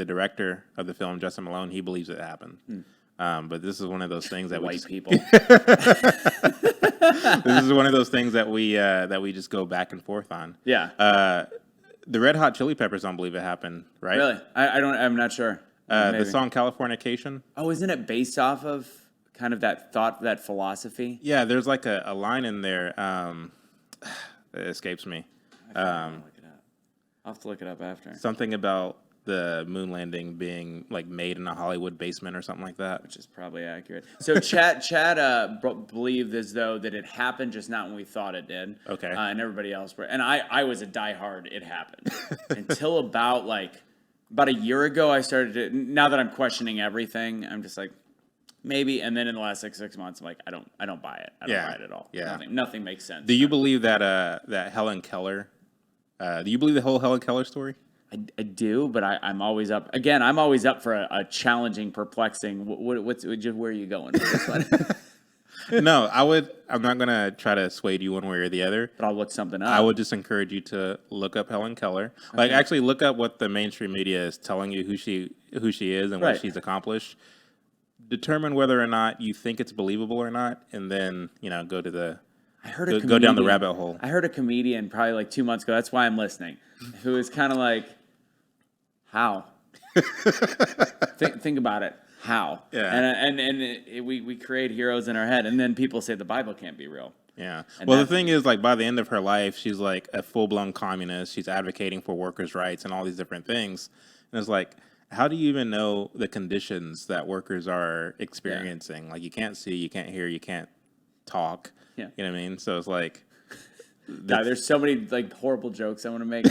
director of the film, Justin Malone, he believes it happened. But this is one of those things that white people. This is one of those things that we just go back and forth on. Yeah. The Red Hot Chili Peppers don't believe it happened, right? Really? I'm not sure. The song Californication. Oh, isn't it based off of kind of that thought, that philosophy? Yeah, there's like a line in there. It escapes me. I'll have to look it up after. Something about the moon landing being like made in a Hollywood basement or something like that. Which is probably accurate. So Chad believed as though that it happened, just not when we thought it did. Okay. And everybody else were. And I was a diehard, it happened. Until about a year ago, I started to, now that I'm questioning everything, I'm just like, maybe. And then in the last 6 months, I'm like, I don't buy it. I don't buy it at all. Yeah. Nothing makes sense. Do you believe that Helen Keller, do you believe the whole Helen Keller story? I do, but I'm always up. Again, I'm always up for a challenging, perplexing. Where are you going with this one? No, I'm not going to try to sway you one way or the other. But I'll look something up. I would just encourage you to look up Helen Keller. Like, actually look up what the mainstream media is telling you who she is and what she's accomplished. Determine whether or not you think it's believable or not, and then, go to the... go down the rabbit hole. I heard a comedian probably like 2 months ago. That's why I'm listening. Who is kind of like, how? think about it. How? Yeah. And we create heroes in our head, and then people say the Bible can't be real. Yeah. And Well, the that's- thing is, like, by the end of her life, she's like a full-blown communist. She's advocating for workers' rights and all these different things. And it's like, how do you even know the conditions that workers are experiencing? Like, you can't see, you can't hear, you can't talk. Yeah. You know what I mean? So it's like, God, there's so many like horrible jokes I want to make.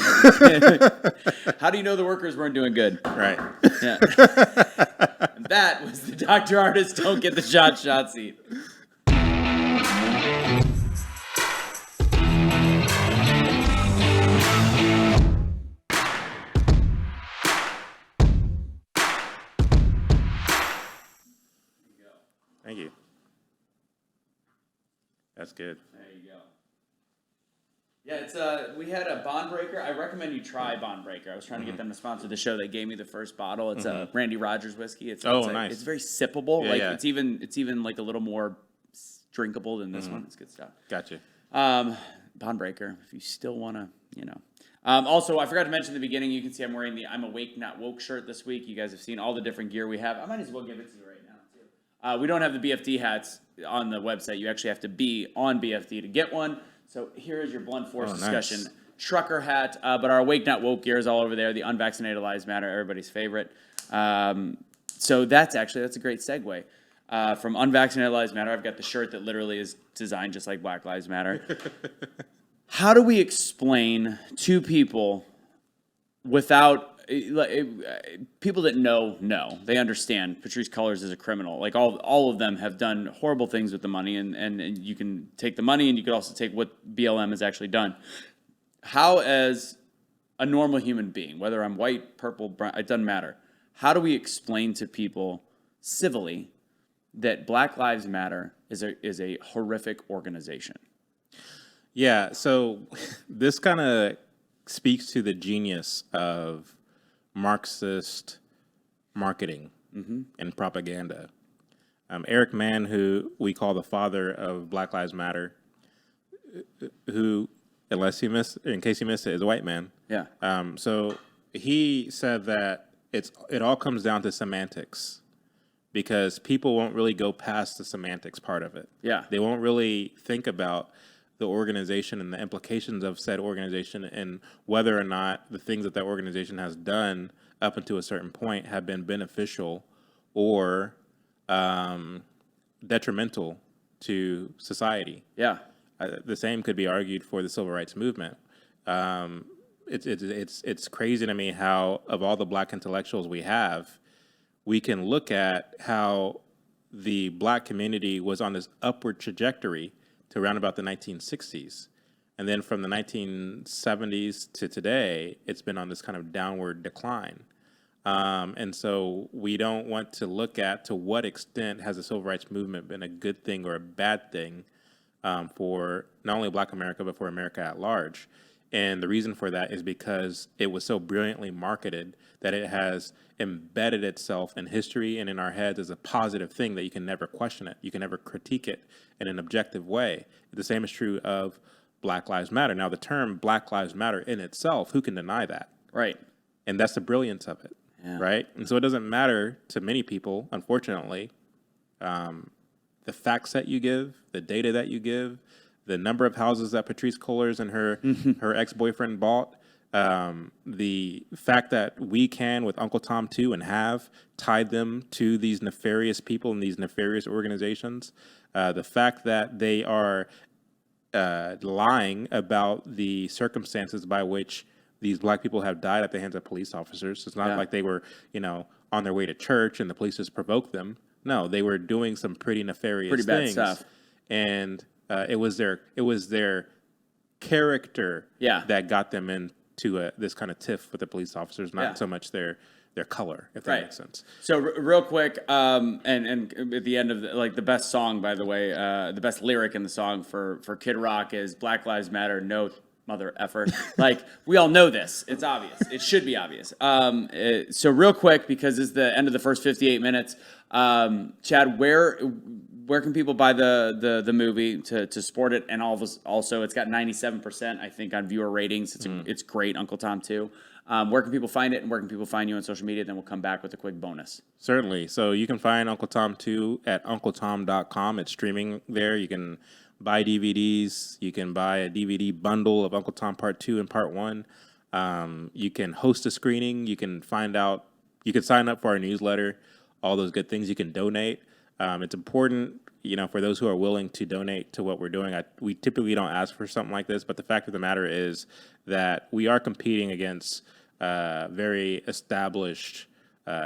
How do you know the workers weren't doing good? right. Yeah. And that was the Dr. Artist Don't Get the Shot seat. Thank you. That's good. There you go. Yeah, it's we had a Bond Breaker. I recommend you try Bond Breaker. I was trying to get them to sponsor the show. They gave me the first bottle. It's a Randy Rogers whiskey. It's nice. It's very sippable. Yeah, like yeah. it's even like a little more drinkable than this one. It's good stuff. Gotcha. Bond Breaker. If you still want to, you know. Also, I forgot to mention in the beginning. You can see I'm wearing the "I'm Awake Not Woke" shirt this week. You guys have seen all the different gear we have. I might as well give it to you right now too. We don't have the BFD hats on the website. You actually have to be on BFD to get one. So here is your blunt force discussion. Nice. Trucker hat, but our Awake Not Woke gear is all over there. The unvaccinated lives matter, everybody's favorite. So that's a great segue. From unvaccinated lives matter, I've got the shirt that literally is designed just like Black Lives Matter. How do we explain to people without people that know they understand Patrisse Cullors is a criminal. Like all of them have done horrible things with the money, and you can take the money and you could also take what BLM has actually done. How, as a normal human being, whether I'm white, purple, brown, it doesn't matter, how do we explain to people civilly that Black Lives Matter is a horrific organization? Yeah, so this kind of speaks to the genius of Marxist marketing and propaganda. Eric Mann, who we call the father of Black Lives Matter, who, in case you missed it, is a white man. Yeah. So he said that it all comes down to semantics, because people won't really go past the semantics part of it. Yeah. They won't really think about the organization and the implications of said organization and whether or not the things that organization has done up until a certain point have been beneficial or detrimental to society. Yeah. The same could be argued for the civil rights movement. It's crazy to me how, of all the black intellectuals we have, we can look at how the black community was on this upward trajectory to around about the 1960s. And then from the 1970s to today, it's been on this kind of downward decline. And so we don't want to look at to what extent has the civil rights movement been a good thing or a bad thing for not only Black America, but for America at large. And the reason for that is because it was so brilliantly marketed that it has embedded itself in history and in our heads as a positive thing that you can never question it. You can never critique it in an objective way. The same is true of Black Lives Matter. Now, the term Black Lives Matter in itself, who can deny that? Right. And that's the brilliance of it, right? And so it doesn't matter to many people, unfortunately, the facts that you give, the data that you give, the number of houses that Patrisse Cullors and her ex-boyfriend bought, the fact that we can, with Uncle Tom too, and have tied them to these nefarious people and these nefarious organizations, the fact that they are lying about the circumstances by which these black people have died at the hands of police officers. It's not like they were, on their way to church and the police just provoked them. No, they were doing some pretty nefarious things. Bad stuff. And it was their character that got them into this kind of tiff with the police officers, not so much their color, if that makes sense. So real quick, and at the end of the best song, by the way, the best lyric in the song for Kid Rock is "Black Lives Matter, no mother effer." Like, we all know this. It's obvious. It should be obvious. So real quick, because it's the end of the first 58 minutes, Chad, where can people buy the movie to support it? And also, it's got 97%, I think, on viewer ratings. It's great, Uncle Tom 2. Where can people find it, and where can people find you on social media? Then we'll come back with a quick bonus. Certainly. So you can find Uncle Tom 2 at uncletom.com. It's streaming there. You can buy DVDs. You can buy a DVD bundle of Uncle Tom Part 2 and Part 1. You can host a screening. You can sign up for our newsletter, all those good things. You can donate. It's important, for those who are willing to donate to what we're doing. We typically don't ask for something like this, but the fact of the matter is that we are competing against very established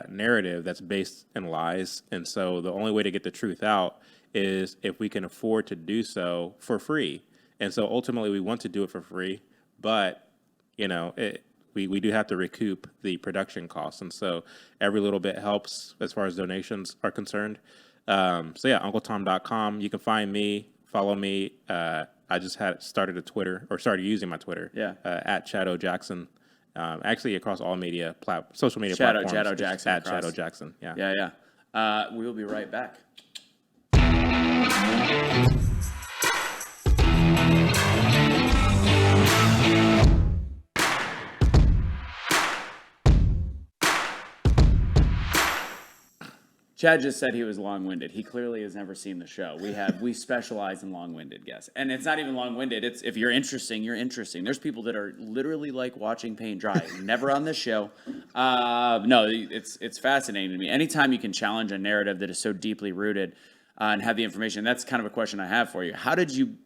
narrative that's based in lies. And so the only way to get the truth out is if we can afford to do so for free. And so ultimately we want to do it for free, but we do have to recoup the production costs. And so every little bit helps as far as donations are concerned. UncleTom.com. You can find me, follow me. I just started using my Twitter. At Shadow Jackson. Actually, across all social media platforms. Shadow Jackson. At Shadow Jackson. Yeah. Yeah. We will be right back. Chad just said he was long-winded. He clearly has never seen the show. We specialize in long-winded guests. And it's not even long-winded. It's if you're interesting, you're interesting. There's people that are literally like watching paint dry. Never on this show. No, it's fascinating to me. Anytime you can challenge a narrative that is so deeply rooted and have the information, that's kind of a question I have for you. How did you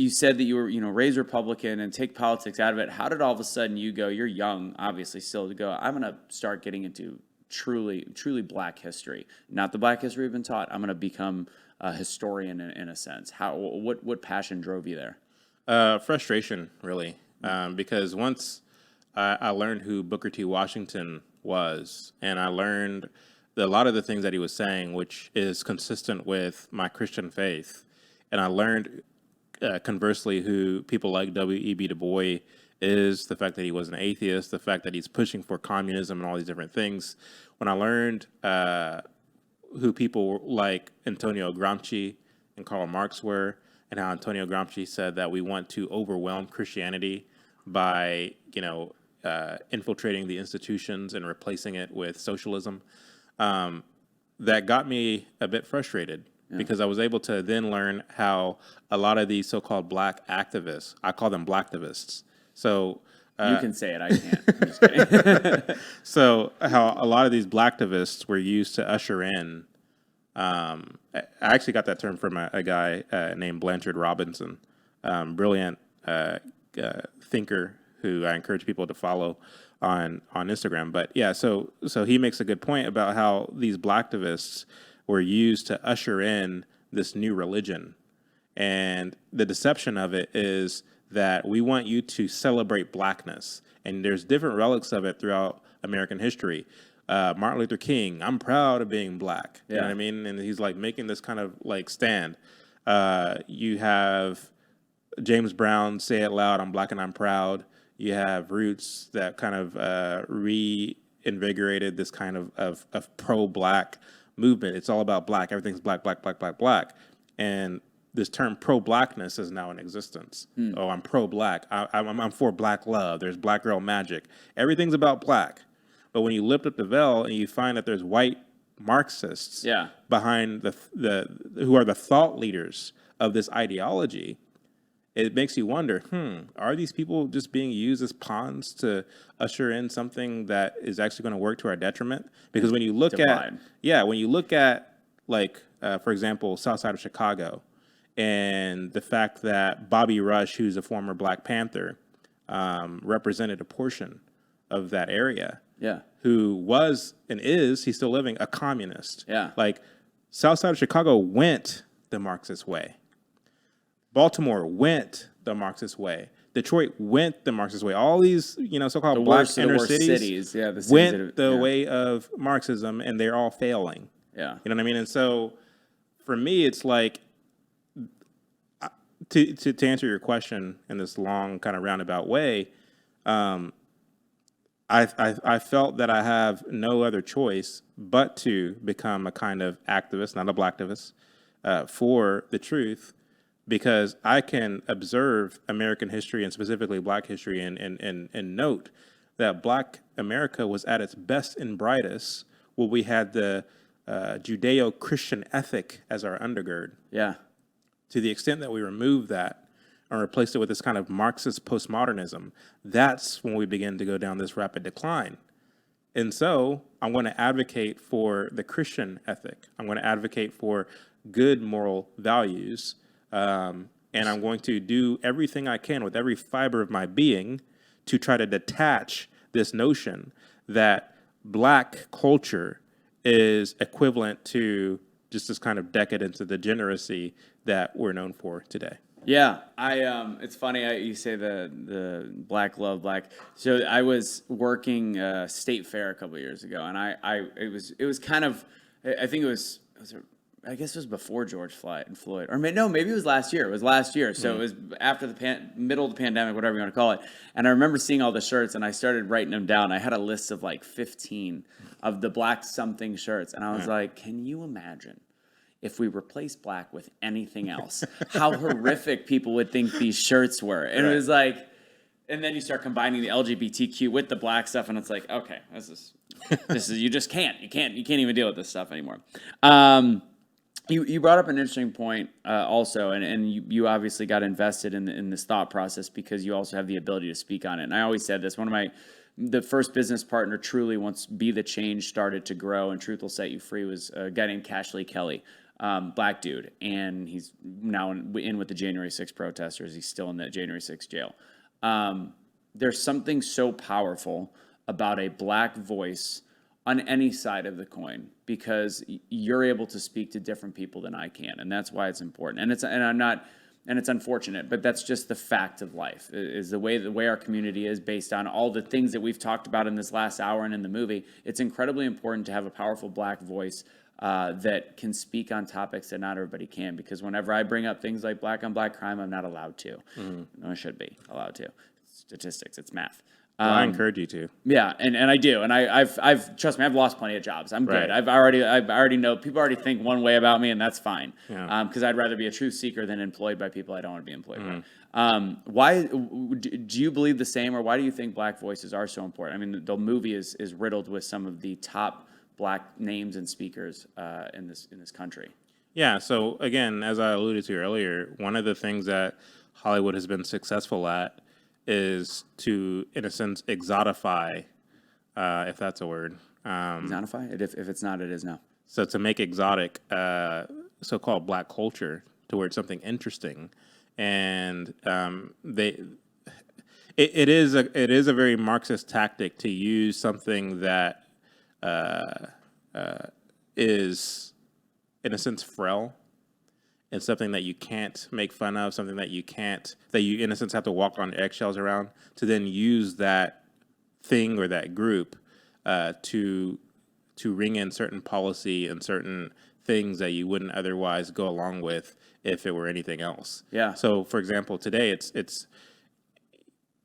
said that you were, raised Republican and take politics out of it. How did all of a sudden you're young, obviously still, to go, I'm going to start getting into truly black history, not the black history we've been taught. I'm going to become a historian in a sense. What passion drove you there? Frustration, really, because once I learned who Booker T. Washington was, and I learned a lot of the things that he was saying, which is consistent with my Christian faith, and I learned conversely who people like W.E.B. Du Bois is, the fact that he was an atheist, the fact that he's pushing for communism and all these different things. When I learned who people like Antonio Gramsci and Karl Marx were, and how Antonio Gramsci said that we want to overwhelm Christianity by, infiltrating the institutions and replacing it with socialism, that got me a bit frustrated. Yeah. Because I was able to then learn how a lot of these so-called black activists, I call them blacktivists. So you can say it, I can't. I'm just kidding. So how a lot of these blacktivists were used to usher in. I actually got that term from a guy named Blanchard Robinson, brilliant thinker who I encourage people to follow on Instagram. But yeah, so he makes a good point about how these blacktivists were used to usher in this new religion. And the deception of it is that we want you to celebrate blackness. And there's different relics of it throughout American history. Martin Luther King, I'm proud of being black. You know what I mean? And he's like making this kind of like stand. You have James Brown, Say It Loud, I'm black and I'm proud. You have Roots that kind of reinvigorated this kind of pro-black movement. It's all about black. Everything's black, black, black, black, black. And this term pro-blackness is now in existence. Oh, I'm pro-black. I'm for black love. There's black girl magic. Everything's about black. But when you lift up the veil and you find that there's white Marxists behind who are the thought leaders of this ideology, it makes you wonder, are these people just being used as pawns to usher in something that is actually going to work to our detriment? Because when you look at like, for example, South Side of Chicago, and the fact that Bobby Rush, who's a former Black Panther, represented a portion of that area, who was and is, he's still living, a communist. Like, South Side of Chicago went the Marxist way. Baltimore went the Marxist way. Detroit went the Marxist way. All these, so-called black inner cities went the way of Marxism, and they're all failing. You know what I mean? And so, for me, it's like, to answer your question in this long kind of roundabout way, I felt that I have no other choice but to become a kind of activist, not a blacktivist, for the truth. Because I can observe American history and specifically black history and note that black America was at its best and brightest when we had the Judeo-Christian ethic as our undergird. To the extent that we remove that and replace it with this kind of Marxist postmodernism, that's when we begin to go down this rapid decline. And so I'm going to advocate for the Christian ethic. I'm going to advocate for good moral values. And I'm going to do everything I can with every fiber of my being to try to detach this notion that Black culture is equivalent to just this kind of decadence and degeneracy that we're known for today. Yeah, it's funny you say the Black love Black. So I was working State Fair a couple of years ago, and it was kind of, I think I guess it was before George Floyd, or maybe it was last year. It was last year, so it was after the middle of the pandemic, whatever you want to call it. And I remember seeing all the shirts, and I started writing them down. I had a list of like 15 of the Black something shirts, and I was like, can you imagine if we replace Black with anything else, how horrific people would think these shirts were? And it was like, and then you start combining the LGBTQ with the Black stuff, and it's like, okay, this is you just can't even deal with this stuff anymore. You brought up an interesting point also, and you obviously got invested in this thought process because you also have the ability to speak on it. And I always said this, the first business partner truly once Be the Change started to grow and Truth Will Set You Free was a guy named Cashley Kelly, Black dude. And he's now in with the January 6th protesters. He's still in the January 6th jail. There's something so powerful about a Black voice on any side of the coin, because you're able to speak to different people than I can, and that's why it's important. And it's unfortunate, but that's just the fact of life. Is the way our community is based on all the things that we've talked about in this last hour and in the movie. It's incredibly important to have a powerful Black voice that can speak on topics that not everybody can. Because whenever I bring up things like Black on Black crime, I'm not allowed to. No, I should be allowed to. Statistics, it's math. Well, I encourage you to. Yeah, and I do, and I've trust me, I've lost plenty of jobs. I'm good. I've already know people already think one way about me, and that's fine. Because I'd rather be a truth seeker than employed by people I don't want to be employed by. Why do you believe the same, or why do you think Black voices are so important? I mean, the movie is riddled with some of the top Black names and speakers in this country. Yeah. So again, as I alluded to earlier, one of the things that Hollywood has been successful at is to, in a sense, exotify, if that's a word. Exotify? If it's not, it is now. So to make exotic so-called Black culture to where it's something interesting, and it is a very Marxist tactic to use something that is, in a sense, frail. It's something that you can't make fun of, something that you in a sense have to walk on eggshells around, to then use that thing or that group to ring in certain policy and certain things that you wouldn't otherwise go along with if it were anything else. Yeah. So, for example, today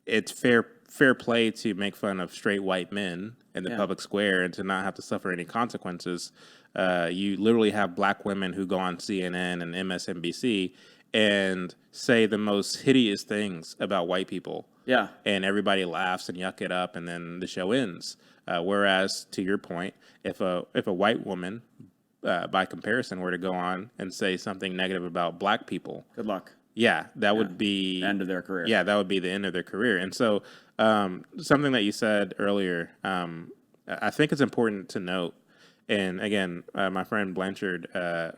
it's fair play to make fun of straight white men in the public square and to not have to suffer any consequences. You literally have Black women who go on CNN and MSNBC and say the most hideous things about white people. Yeah. And everybody laughs and yuck it up, and then the show ends. Whereas, to your point, if a white woman, by comparison, were to go on and say something negative about Black people, Good luck. yeah, that would be The end of their career. Yeah, that would be the end of their career. And so, something that you said earlier, I think it's important to note. And again, my friend Blanchard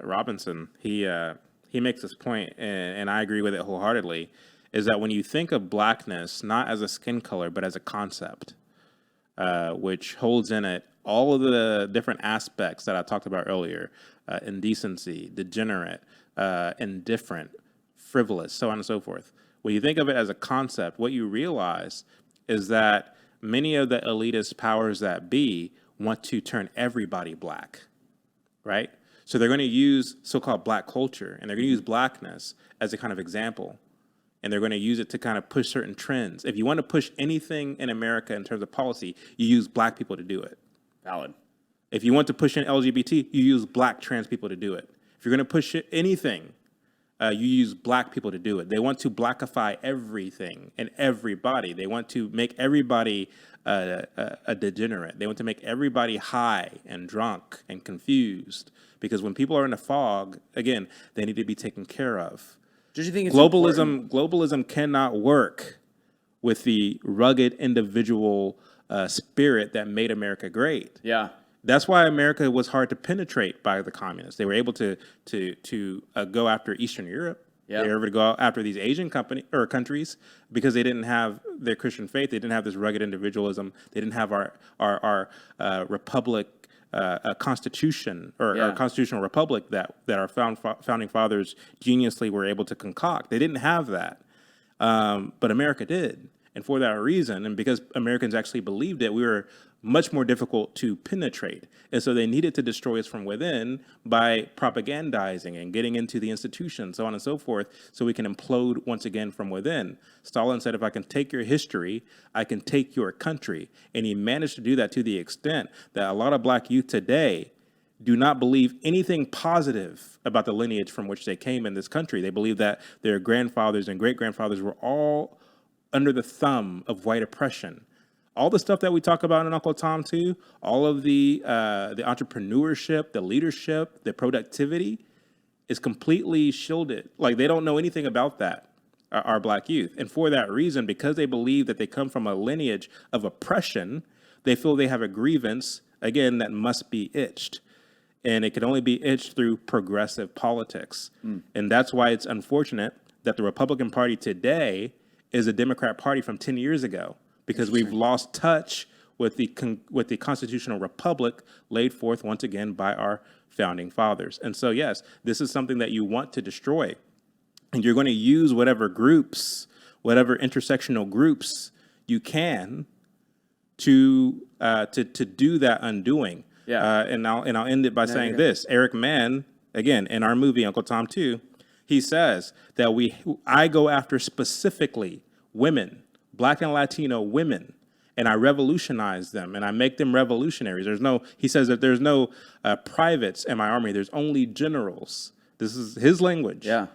Robinson, he makes this point, and I agree with it wholeheartedly, is that when you think of Blackness, not as a skin color, but as a concept, which holds in it all of the different aspects that I talked about earlier, indecency, degenerate, indifferent, frivolous, so on and so forth. When you think of it as a concept, what you realize is that many of the elitist powers that be want to turn everybody Black, right? So they're going to use so-called Black culture, and they're going to use Blackness as a kind of example, and they're going to use it to kind of push certain trends. If you want to push anything in America in terms of policy, you use Black people to do it. Valid. If you want to push in LGBT, you use Black trans people to do it. If you're going to push anything, you use Black people to do it. They want to Blackify everything and everybody. They want to make everybody a degenerate. They want to make everybody high and drunk and confused, because when people are in a fog, again, they need to be taken care of. Do you think it's important? Globalism cannot work with the rugged individual spirit that made America great. Yeah. That's why America was hard to penetrate by the communists. They were able to go after Eastern Europe. Yeah. They were able to go after these Asian countries because they didn't have their Christian faith. They didn't have this rugged individualism. They didn't have our republic constitution or our constitutional republic that our founding fathers geniusly were able to concoct. They didn't have that, but America did. And for that reason, and because Americans actually believed it, we were much more difficult to penetrate. And so they needed to destroy us from within by propagandizing and getting into the institutions, so on and so forth, so we can implode once again from within. Stalin said, if I can take your history, I can take your country. And he managed to do that to the extent that a lot of black youth today do not believe anything positive about the lineage from which they came in this country. They believe that their grandfathers and great-grandfathers were all under the thumb of white oppression. All the stuff that we talk about in Uncle Tom too, all of the entrepreneurship, the leadership, the productivity is completely shielded. Like, they don't know anything about that, our black youth. And for that reason, because they believe that they come from a lineage of oppression, they feel they have a grievance, again, that must be itched. And it can only be itched through progressive politics. And that's why it's unfortunate that the Republican Party today is a Democrat Party from 10 years ago, because we've lost touch with the constitutional republic laid forth once again by our founding fathers. And so, yes, this is something that you want to destroy. And you're going to use whatever groups, whatever intersectional groups you can to do that undoing. Yeah. And I'll end it by saying this. Eric Mann, again, in our movie Uncle Tom 2, he says that I go after specifically women, Black and Latino women, and I revolutionize them and I make them revolutionaries. He says that there's no privates in my army. There's only generals. This is his language. Yeah.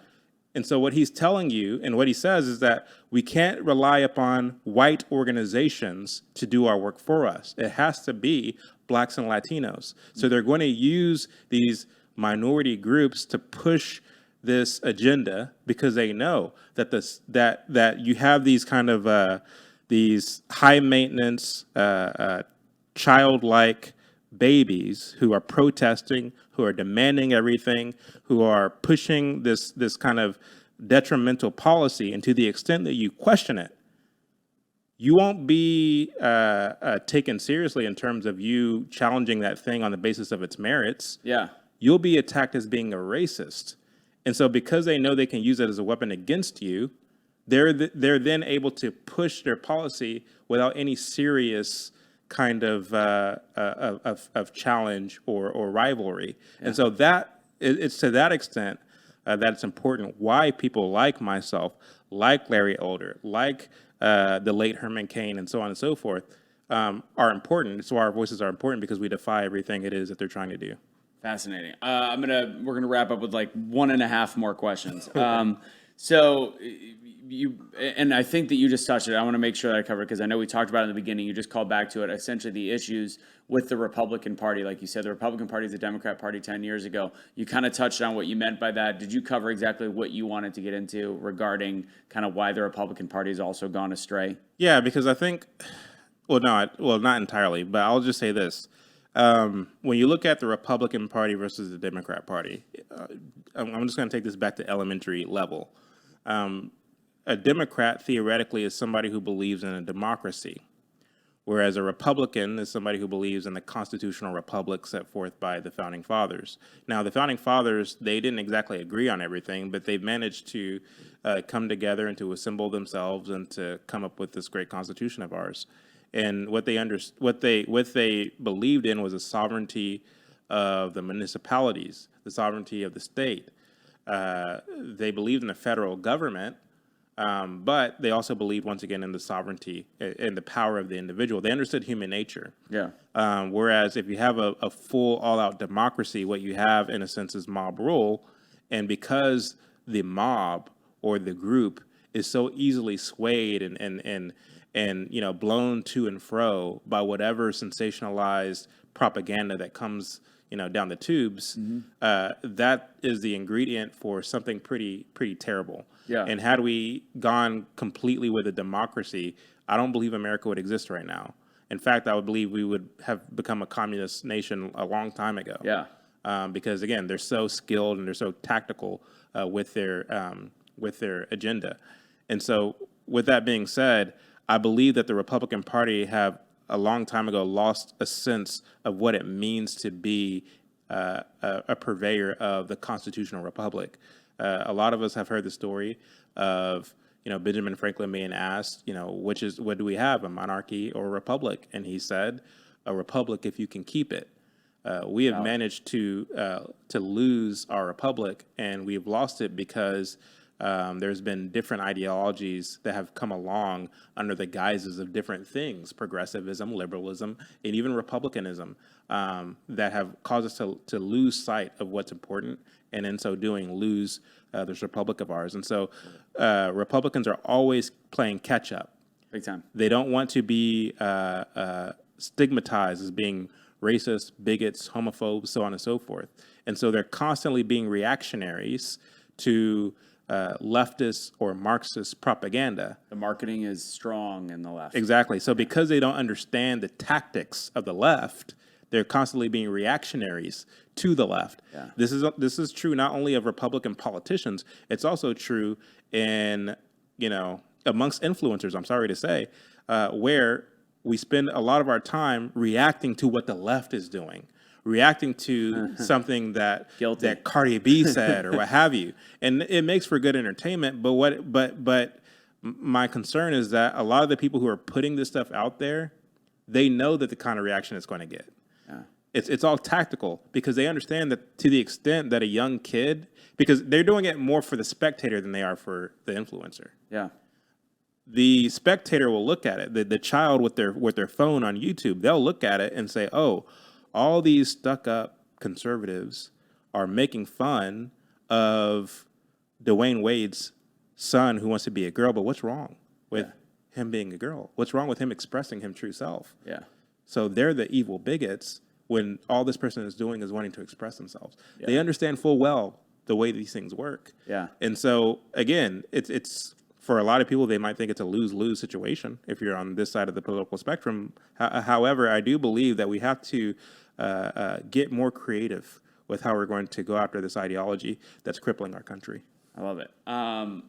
And so what he's telling you and what he says is that we can't rely upon white organizations to do our work for us. It has to be Blacks and Latinos. So they're going to use these minority groups to push this agenda, because they know that that you have these kind of these high maintenance childlike babies who are protesting, who are demanding everything, who are pushing this kind of detrimental policy, and to the extent that you question it, you won't be taken seriously in terms of you challenging that thing on the basis of its merits. Yeah. You'll be attacked as being a racist. And so because they know they can use it as a weapon against you, they're then able to push their policy without any serious kind of challenge or rivalry. Yeah. And so it's to that extent that it's important why people like myself, like Larry Elder, like the late Herman Cain, and so on and so forth, are important. So our voices are important because we defy everything it is that they're trying to do. Fascinating. We're gonna wrap up with like 1.5 more questions. So and I think that you just touched it. I want to make sure that I cover it because I know we talked about it in the beginning. You just called back to it. Essentially, the issues with the Republican Party, like you said, the Republican Party is the Democrat Party 10 years ago. You kind of touched on what you meant by that. Did you cover exactly what you wanted to get into regarding kind of why the Republican Party has also gone astray? Yeah, because I think, not entirely, but I'll just say this. When you look at the Republican Party versus the Democrat Party, I'm just going to take this back to elementary level. A Democrat theoretically is somebody who believes in a democracy, whereas a Republican is somebody who believes in the constitutional republic set forth by the Founding Fathers. Now, the Founding Fathers, they didn't exactly agree on everything, but they've managed to come together and to assemble themselves and to come up with this great Constitution of ours. And what they believed in was the sovereignty of the municipalities, the sovereignty of the state. They believed in the federal government, but they also believed once again in the sovereignty and the power of the individual. They understood human nature. Yeah. Whereas if you have a full all-out democracy, what you have in a sense is mob rule, and because the mob or the group is so easily swayed and and blown to and fro by whatever sensationalized propaganda that comes down the tubes, that is the ingredient for something pretty terrible. Yeah. And had we gone completely with a democracy, I don't believe America would exist right now. In fact, I would believe we would have become a communist nation a long time ago. Yeah. Because again, they're so skilled and they're so tactical with their agenda. And so, with that being said, I believe that the Republican Party have a long time ago lost a sense of what it means to be a purveyor of the constitutional republic. A lot of us have heard the story of Benjamin Franklin being asked, what do we have, a monarchy or a republic? And he said, a republic if you can keep it. We have managed to lose our republic, and we've lost it because there's been different ideologies that have come along under the guises of different things, progressivism, liberalism, and even republicanism, that have caused us to lose sight of what's important, and in so doing, lose this republic of ours. And so Republicans are always playing catch up. Big time. They don't want to be stigmatized as being racist, bigots, homophobes, so on and so forth. And so they're constantly being reactionaries to leftist or Marxist propaganda. The marketing is strong in the left. Exactly. So because they don't understand the tactics of the left, they're constantly being reactionaries to the left. Yeah. This is true not only of Republican politicians, it's also true in, amongst influencers, I'm sorry to say, where we spend a lot of our time reacting to what the left is doing, reacting to something that Cardi B said or what have you. And it makes for good entertainment, but my concern is that a lot of the people who are putting this stuff out there, they know that the kind of reaction it's going to get. Yeah. It's all tactical because they understand that to the extent that a young kid, because they're doing it more for the spectator than they are for the influencer. Yeah. The spectator will look at it. The child with their phone on YouTube, they'll look at it and say, "Oh, all these stuck-up conservatives are making fun of Dwayne Wade's son who wants to be a girl, but what's wrong with him being a girl? What's wrong with him expressing his true self?" Yeah. So they're the evil bigots when all this person is doing is wanting to express themselves. Yeah. They understand full well the way these things work. Yeah. And so, again, it's for a lot of people, they might think it's a lose-lose situation if you're on this side of the political spectrum. However, I do believe that we have to get more creative with how we're going to go after this ideology that's crippling our country. I love it. I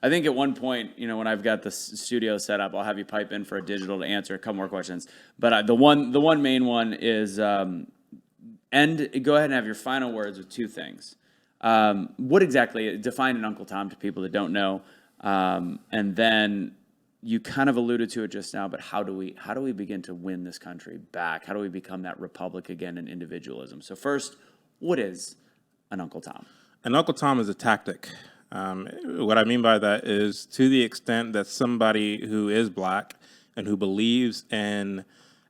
think at one point, when I've got the studio set up, I'll have you pipe in for a digital to answer a couple more questions. But the one main one is, go ahead and have your final words with two things. What exactly, define an Uncle Tom to people that don't know. And then you kind of alluded to it just now, but how do we begin to win this country back? How do we become that republic again in individualism? So first, what is an Uncle Tom? An Uncle Tom is a tactic. What I mean by that is to the extent that somebody who is black and who believes in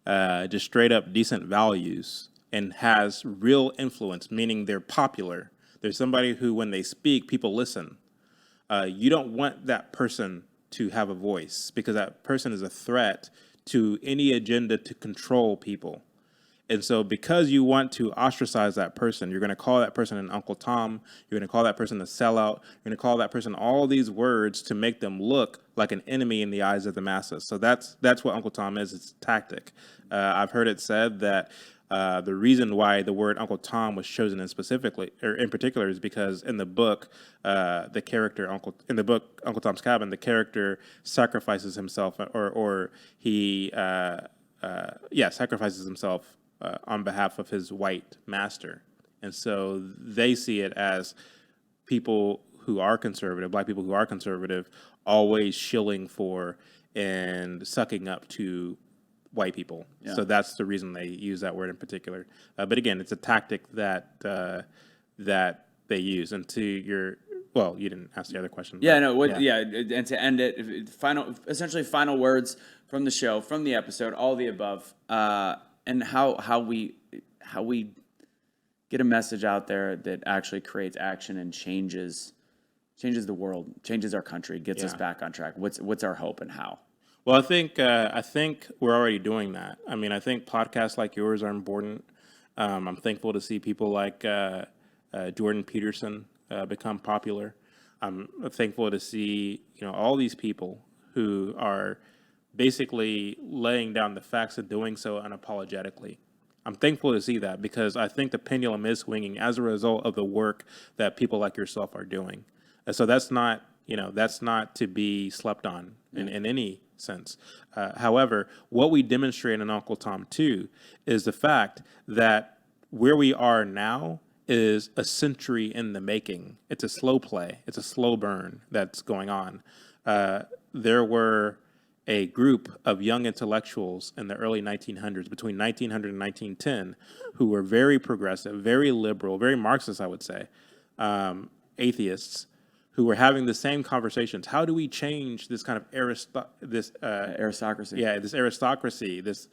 just straight up decent values and has real influence, meaning they're popular. There's somebody who, when they speak, people listen. You don't want that person to have a voice because that person is a threat to any agenda to control people. And so because you want to ostracize that person, you're going to call that person an Uncle Tom. You're going to call that person a sellout. You're going to call that person all these words to make them look like an enemy in the eyes of the masses. So that's what Uncle Tom is. It's a tactic. I've heard it said that the reason why the word Uncle Tom was chosen in particular is because in the book, Uncle Tom's Cabin, the character sacrifices himself sacrifices himself on behalf of his white master. And so they see it as people who are conservative, black people who are conservative, always shilling for and sucking up to white people. Yeah. So that's the reason they use that word in particular. But again, it's a tactic that they use. And to your, well, you didn't ask the other question. Yeah, no, and to end it, final words from the show, from the episode, all the above, and how we get a message out there that actually creates action and changes the world, changes our country, gets us back on track. What's our hope and how? Well, I think we're already doing that. I mean, I think podcasts like yours are important. I'm thankful to see people like Jordan Peterson become popular. I'm thankful to see all these people who are basically laying down the facts and doing so unapologetically. I'm thankful to see that because I think the pendulum is swinging as a result of the work that people like yourself are doing. And so that's not to be slept on in any sense. However, what we demonstrate in Uncle Tom 2 is the fact that where we are now is a century in the making. It's a slow play. It's a slow burn that's going on. There were a group of young intellectuals in the early 1900s, between 1900 and 1910, who were very progressive, very liberal, very Marxist, I would say, atheists, who were having the same conversations. How do we change this kind of aristocracy? Yeah, this aristocracy, this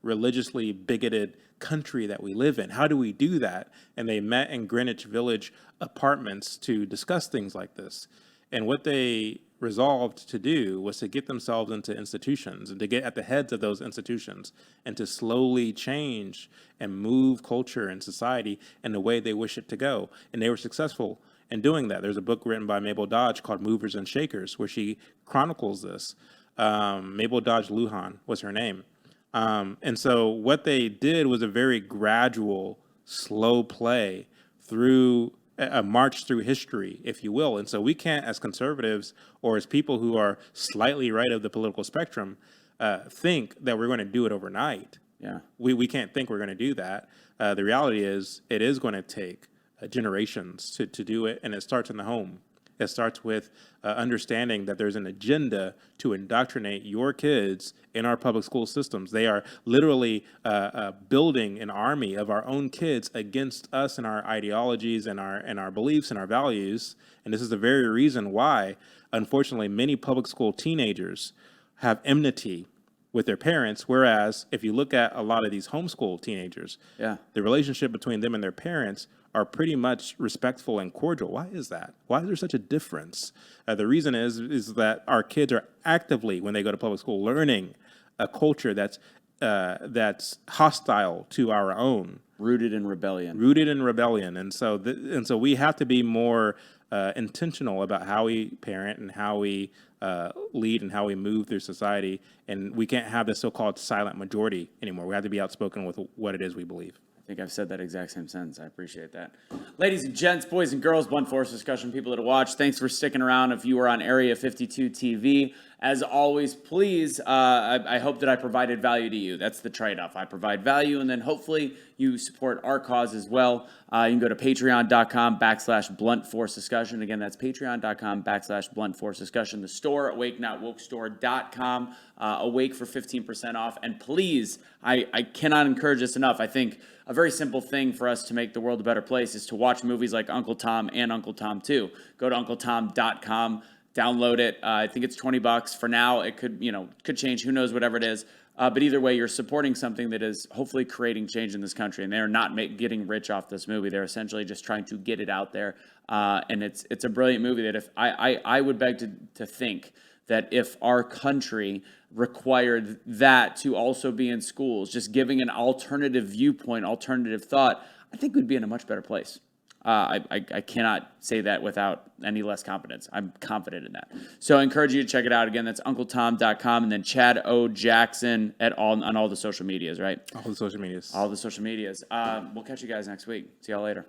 religiously bigoted country that we live in. How do we do that? And they met in Greenwich Village apartments to discuss things like this. And what they resolved to do was to get themselves into institutions and to get at the heads of those institutions and to slowly change and move culture and society in the way they wish it to go. And they were successful in doing that. There's a book written by Mabel Dodge called Movers and Shakers, where she chronicles this. Mabel Dodge Lujan was her name. And so what they did was a very gradual, slow play through a march through history, if you will. And so we can't, as conservatives or as people who are slightly right of the political spectrum, think that we're going to do it overnight. Yeah. We can't think we're going to do that. The reality is it is going to take generations to do it, and it starts in the home. It starts with understanding that there's an agenda to indoctrinate your kids in our public school systems. They are literally building an army of our own kids against us and our ideologies and our beliefs and our values. And this is the very reason why, unfortunately, many public school teenagers have enmity with their parents, whereas if you look at a lot of these homeschool teenagers, the relationship between them and their parents are pretty much respectful and cordial. Why is that? Why is there such a difference? The reason is that our kids are actively, when they go to public school, learning a culture that's hostile to our own, rooted in rebellion. And so we have to be more intentional about how we parent and how we lead and how we move through society. And we can't have this so-called silent majority anymore. We have to be outspoken with what it is we believe. I think I've said that exact same sentence. I appreciate that. Ladies and gents, boys and girls, Blunt Force Discussion, people that watch, thanks for sticking around. If you were on Area 52 TV, as always, please, I hope that I provided value to you. That's the trade-off. I provide value, and then hopefully you support our cause as well. You can go to patreon.com/Blunt Force Discussion. Again, that's patreon.com/Blunt Force Discussion. The store, awakenotwokestore.com. Awake for 15% off. And please, I cannot encourage this enough. I think a very simple thing for us to make the world a better place is to watch movies like Uncle Tom and Uncle Tom 2. Go to uncletom.com, download it. I think it's $20 for now. It could change. Who knows? Whatever it is. But either way, you're supporting something that is hopefully creating change in this country, and they're not getting rich off this movie. They're essentially just trying to get it out there, and it's a brilliant movie. That if I would beg to think that if our country required that to also be in schools, just giving an alternative viewpoint, alternative thought, I think we'd be in a much better place. I cannot say that without any less confidence. I'm confident in that. So I encourage you to check it out. Again, that's uncletom.com, and then Chad O. Jackson on all the social medias, right? All the social medias. All the social medias. We'll catch you guys next week. See y'all later.